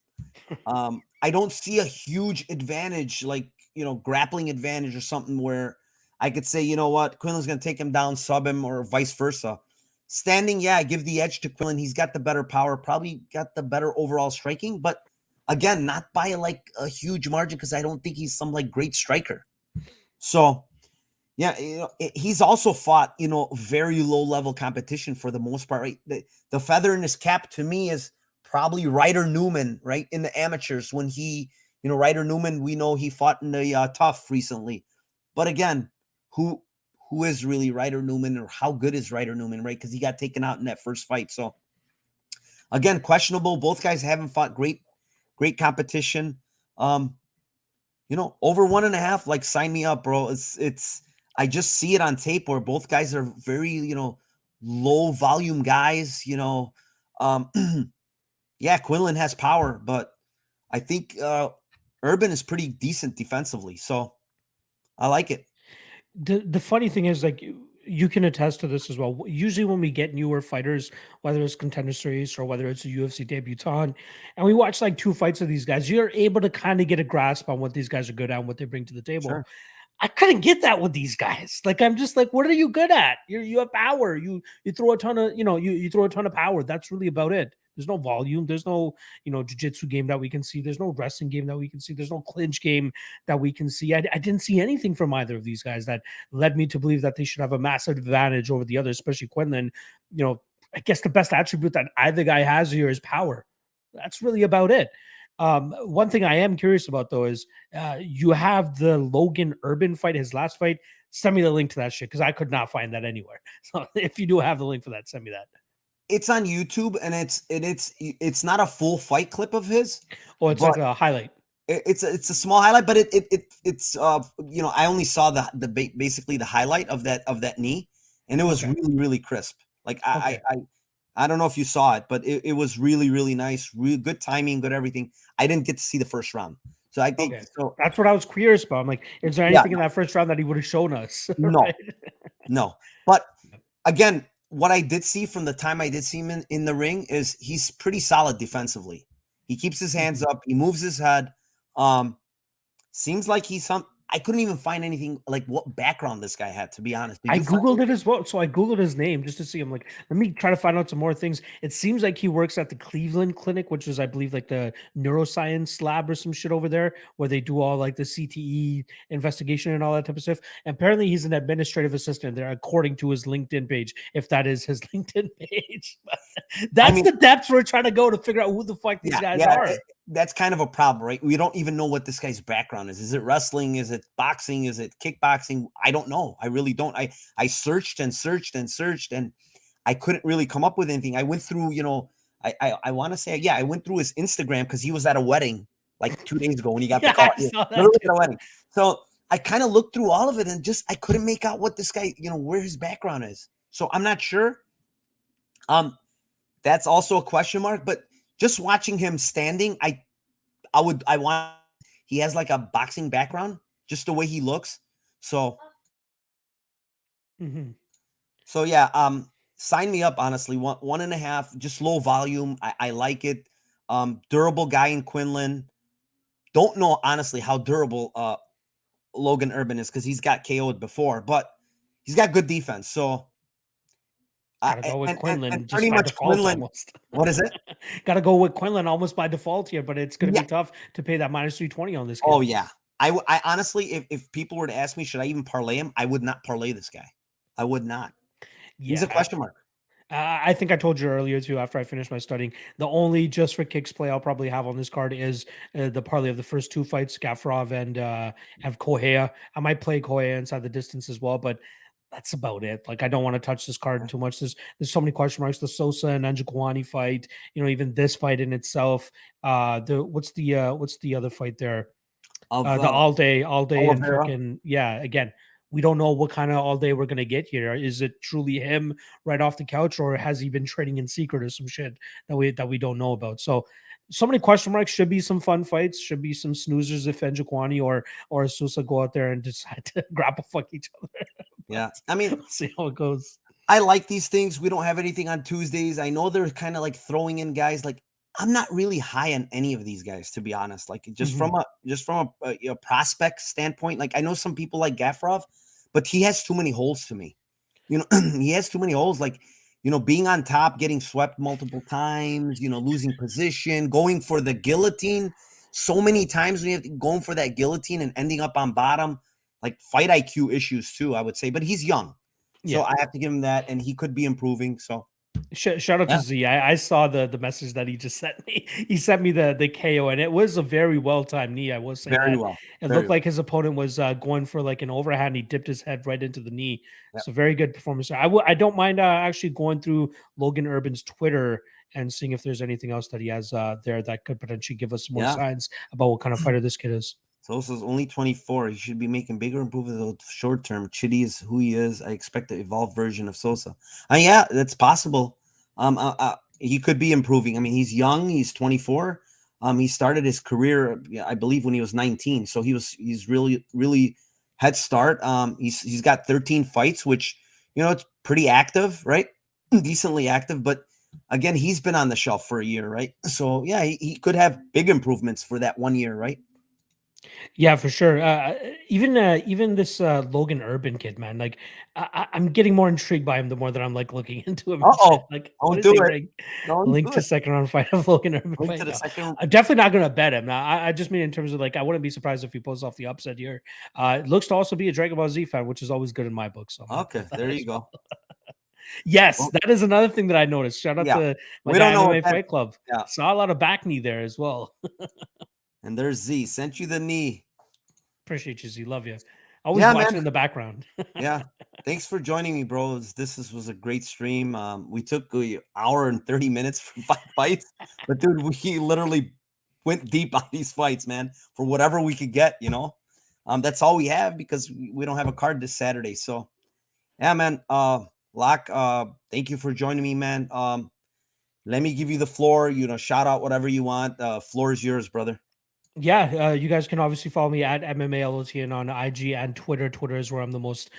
I don't see a huge advantage, like, you know, grappling advantage or something where I could say, you know what, Quinlan's going to take him down, sub him, or vice versa. Standing, yeah, I give the edge to Quinlan. He's got the better power, probably got the better overall striking, but again, not by like a huge margin because I don't think he's some like great striker. So, yeah, you know, he's also fought, you know, very low level competition for the most part, right? The feather in his cap to me is probably Ryder Newman, right? In the amateurs when he, you know, Ryder Newman, we know he fought in the tough recently. But again, who is really Ryder Newman, or how good is Ryder Newman, right? Because he got taken out in that first fight. So again, questionable. Both guys haven't fought great competition. You know, over 1.5, like sign me up, bro. It's I just see it on tape where both guys are very, you know, low volume guys, you know. Yeah, Quinlan has power, but I think Urban is pretty decent defensively. So I like it. The funny thing is, like, you can attest to this as well. Usually when we get newer fighters, whether it's Contender Series or whether it's a UFC debutant, and we watch like 2 fights of these guys, you're able to kind of get a grasp on what these guys are good at and what they bring to the table. Sure. I couldn't get that with these guys. Like, I'm just like, what are you good at? You have power. You throw a ton of, you know, you throw a ton of power. That's really about it. There's no volume. There's no, you know, jiu-jitsu game that we can see. There's no wrestling game that we can see. There's no clinch game that we can see. I didn't see anything from either of these guys that led me to believe that they should have a massive advantage over the others, especially Quinlan. You know, I guess the best attribute that either guy has here is power. That's really about it. One thing I am curious about, though, is you have the Logan Urban fight, his last fight. Send me the link to that shit because I could not find that anywhere. So if you do have the link for that, send me that. It's on YouTube, and it's not a full fight clip of his. Oh, it's like a highlight. It's a small highlight, but it's you know, I only saw the basically the highlight of that knee, and it was really crisp. Like I don't know if you saw it, but it was really nice, really good timing, good everything. I didn't get to see the first round, so I think so. That's what I was curious about. I'm like, is there anything in that first round that he would have shown us? No, right? No. But again, what I did see from the time I did see him in the ring is he's pretty solid defensively. He keeps his hands up. He moves his head. Seems like he's I couldn't even find anything like what background this guy had, to be honest. I Googled it as well. So I Googled his name just to see him. Like, let me try to find out some more things. It seems like he works at the Cleveland Clinic, which is, I believe, like the neuroscience lab or some shit over there, where they do all like the CTE investigation and all that type of stuff. And apparently he's an administrative assistant there, according to his LinkedIn page, if that is his LinkedIn page. That's the depths we're trying to go to figure out who the fuck these guys are. that's kind of a problem, right? We don't even know what this guy's background is. Is it wrestling? Is it boxing? Is it kickboxing? I don't know. I really don't. I searched and searched and searched, and I couldn't really come up with anything. I went through, I want to say, yeah, I went through his Instagram because he was at a wedding like 2 days ago when he got the call. I saw that Literally too. at a wedding. So I kind of looked through all of it and just I couldn't make out what this guy, where his background is. So I'm not sure. That's also a question mark, but just watching him standing, I want, he has like a boxing background, just the way he looks. So, so yeah, sign me up, honestly. 1.5, just low volume. I like it. Durable guy in Quinlan. Don't know, honestly, how durable Logan Urban is because he's got KO'd before, but he's got good defense. So, Gotta go with Quinlan and just pretty by much default Quinlan. almost. What is it? Gotta go with Quinlan almost by default here, but it's gonna Yeah. be tough to pay that minus 320 on this kid. Oh, yeah. I honestly, if people were to ask me, should I even parlay him? I would not parlay this guy. I would not. He's a question mark. I think I told you earlier too, after I finished my studying, the only just for kicks play I'll probably have on this card is the parlay of the first 2 fights, Ghafrov and have Correa. I might play Correa inside the distance as well, but that's about it. Like, I don't want to touch this card too much. There's so many question marks. The Sosa and Jakuani fight, even this fight in itself. What's the other fight there? The Alday and Vera. freaking again. We don't know what kind of Alday we're gonna get here. Is it truly him right off the couch, or has he been training in secret or some shit that we don't know about? So many question marks. Should be some fun fights. Should be some snoozers if Jakuani or Sosa go out there and decide to grapple fuck each other. Yeah, I mean, we'll see how it goes. I like these things. We don't have anything on Tuesdays. I know they're kind of like throwing in guys. Like, I'm not really high on any of these guys, to be honest. Like, just from a prospect standpoint. Like, I know some people like Ghafrov, but he has too many holes to me. He has too many holes. Like, being on top, getting swept multiple times. Losing position, going for the guillotine so many times when you have to going for that guillotine and ending up on bottom. Like, fight IQ issues too, I would say. But he's young. So I have to give him that, and he could be improving. So shout out to Z. I saw the message that he just sent me. He sent me the KO, and it was a very well timed knee. I will say very that. well. It looked like his opponent was going for like an overhand. He dipped his head right into the knee. Yep. So very good performance. I don't mind actually going through Logan Urban's Twitter and seeing if there's anything else that he has there that could potentially give us some more signs about what kind of fighter this kid is. Sosa's only 24. He should be making bigger improvements short term. Chitty is who he is. I expect the evolved version of Sosa. Yeah, that's possible. He could be improving. I mean, he's young. He's 24. He started his career, I believe, when he was 19. So he's really head start. He's got 13 fights, which it's pretty active, right? Decently active, but again, he's been on the shelf for a year, right? So yeah, he could have big improvements for that 1 year, right? Yeah, for sure. Even this Logan Urban kid, man. Like, I'm getting more intrigued by him the more that I'm like looking into him. Like, don't do it. Link to second round fight of Logan Urban. Link to the second. I'm definitely not gonna bet him. Now, I just mean in terms of like, I wouldn't be surprised if he pulls off the upset here. It looks to also be a Dragon Ball Z fan, which is always good in my book. So okay, there you go. Yes, that is another thing that I noticed. Shout out to my MMA Fight Club. Yeah. Saw a lot of back knee there as well. And there's Z. Sent you the knee. Appreciate you, Z. Love you. Always watching in the background. Yeah. Thanks for joining me, bro. This was a great stream. We took an hour and 30 minutes for 5 fights. But, dude, we literally went deep on these fights, man, for whatever we could get, That's all we have because we don't have a card this Saturday. So, yeah, man. Locke, thank you for joining me, man. Let me give you the floor. Shout out whatever you want. Floor is yours, brother. Yeah, you guys can obviously follow me at MMALOTN on IG and Twitter. Twitter is where I'm the most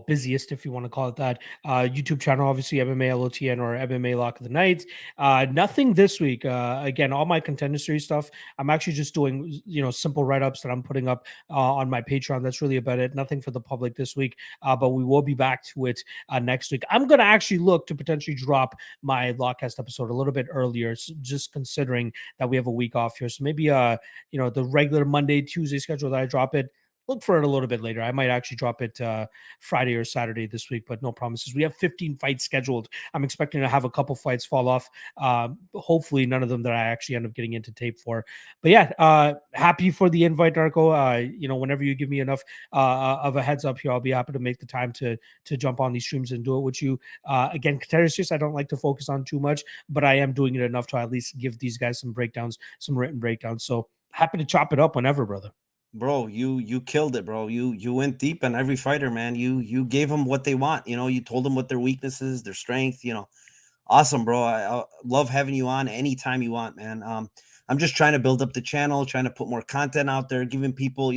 busiest, if you want to call it that. YouTube channel, obviously MMALOTN or MMA Lock of the Night. Nothing this week. Again, all my Contender Series stuff, I'm actually just doing simple write-ups that I'm putting up on my Patreon. That's really about it. Nothing for the public this week, but we will be back to it next week. I'm going to actually look to potentially drop my Lockcast episode a little bit earlier, just considering that we have a week off here. So maybe the regular Monday, Tuesday schedule that I drop it, look for it a little bit later. I might actually drop it Friday or Saturday this week, but no promises. We have 15 fights scheduled. I'm expecting to have a couple fights fall off. Hopefully none of them that I actually end up getting into tape for. But yeah, happy for the invite, Darko. Whenever you give me enough of a heads up here, I'll be happy to make the time to jump on these streams and do it with you. Again, Contender Series, I don't like to focus on too much, but I am doing it enough to at least give these guys some breakdowns, some written breakdowns. So happy to chop it up whenever, brother. Bro, you killed it, bro. You went deep on every fighter, man. You gave them what they want. You told them what their weaknesses, their strength. Awesome, bro. I love having you on anytime you want, man. I'm just trying to build up the channel, trying to put more content out there, giving people,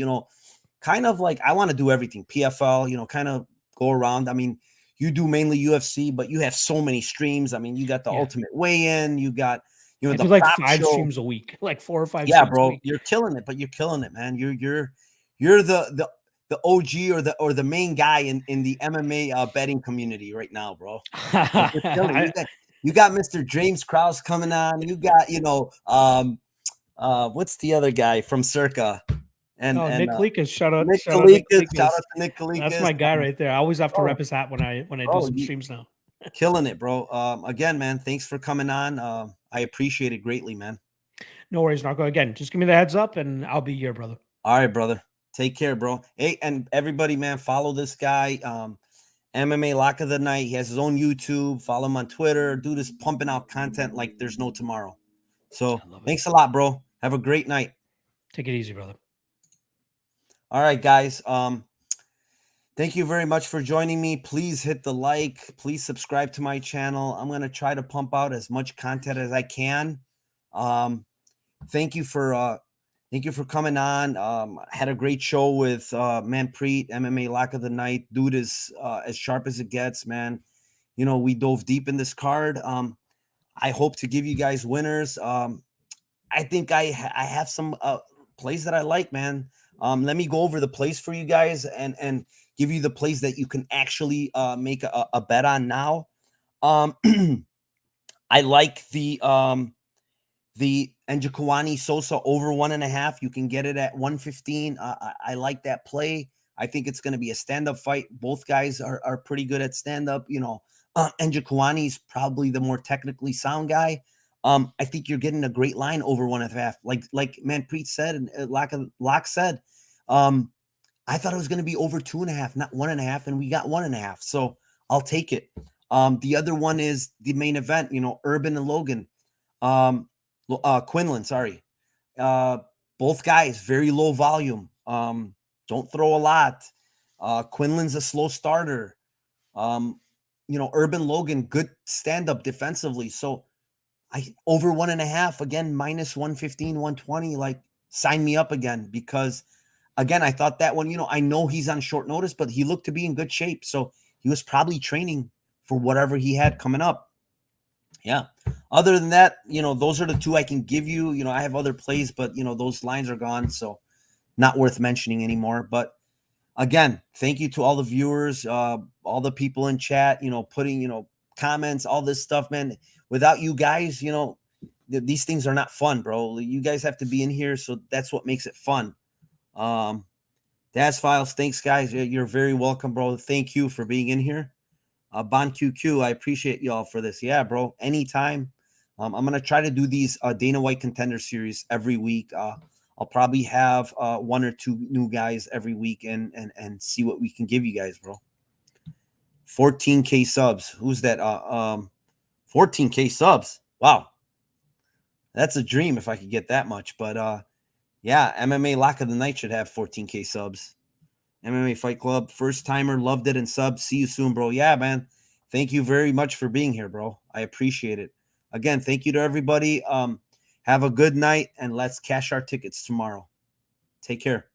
kind of like I want to do everything. PFL, kind of go around. I mean, you do mainly UFC, but you have so many streams. I mean, you got the Ultimate Weigh-In, you got I the do like prop 5 show. streams a week, like 4 or 5 Yeah, streams a bro, week. you're killing it, but you're killing it, man. You're the OG or the main guy in the MMA betting community right now, bro. Like, you're killing it. You got Mr. James Krause coming on. You got what's the other guy from Circa? And Nick Kalikas, shout out Nick Nick Kalikas. Kalikas. Shout out to Nick Kalikas. That's my guy right there. I always have to bro, rep his hat when I do some streams now. Killing it, bro. Again, man, thanks for coming on. I appreciate it greatly, man. No worries, Narco. Again, just give me the heads up and I'll be here, brother. All right, brother. Take care, bro. Hey, and everybody, man, follow this guy. MMA Lock of the Night. He has his own YouTube. Follow him on Twitter. Dude is pumping out content like there's no tomorrow. So thanks a lot, bro. Have a great night. Take it easy, brother. All right, guys. Thank you very much for joining me. Please hit the like. Please subscribe to my channel. I'm going to try to pump out as much content as I can. Thank you for coming on. I had a great show with Manpreet, MMA Lock of the Night. Dude is as sharp as it gets, man. We dove deep in this card. I hope to give you guys winners. I think I have some plays that I like, man. Let me go over the plays for you guys and give you the plays that you can actually make a bet on now. I like the Jakuani Sosa over 1.5. You can get it at 115. I like that play. I think it's going to be a stand-up fight. Both guys are pretty good at stand-up. Jakuani is probably the more technically sound guy. I think you're getting a great line over 1.5. Like Manpreet said and Locke said. I thought it was going to be over 2.5, not 1.5, and we got 1.5. So I'll take it. The other one is the main event. Urban and Logan. Quinlan, sorry. Both guys, very low volume. Don't throw a lot. Quinlan's a slow starter. Urban Logan, good stand-up defensively. So I over 1.5, again, minus 115, 120, like sign me up again, because again, I thought that one, I know he's on short notice, but he looked to be in good shape. So he was probably training for whatever he had coming up. Yeah. Other than that, those are the two I can give you. I have other plays, but those lines are gone, so not worth mentioning anymore. But again, thank you to all the viewers, all the people in chat, putting, comments, all this stuff, man. Without you guys, these things are not fun, bro. You guys have to be in here, so that's what makes it fun. Daz Files, thanks, guys. You're very welcome, bro. Thank you for being in here. Bon QQ, I appreciate y'all for this. Yeah, bro. Anytime. I'm gonna try to do these Dana White Contender series every week. I'll probably have 1 or 2 new guys every week and see what we can give you guys, bro. 14K subs. Who's that? 14K subs. Wow. That's a dream if I could get that much. But yeah, MMA Lock of the Night should have 14K subs. MMA Fight Club, first timer, loved it and sub. See you soon, bro. Yeah, man. Thank you very much for being here, bro. I appreciate it. Again, thank you to everybody. Have a good night, and let's cash our tickets tomorrow. Take care.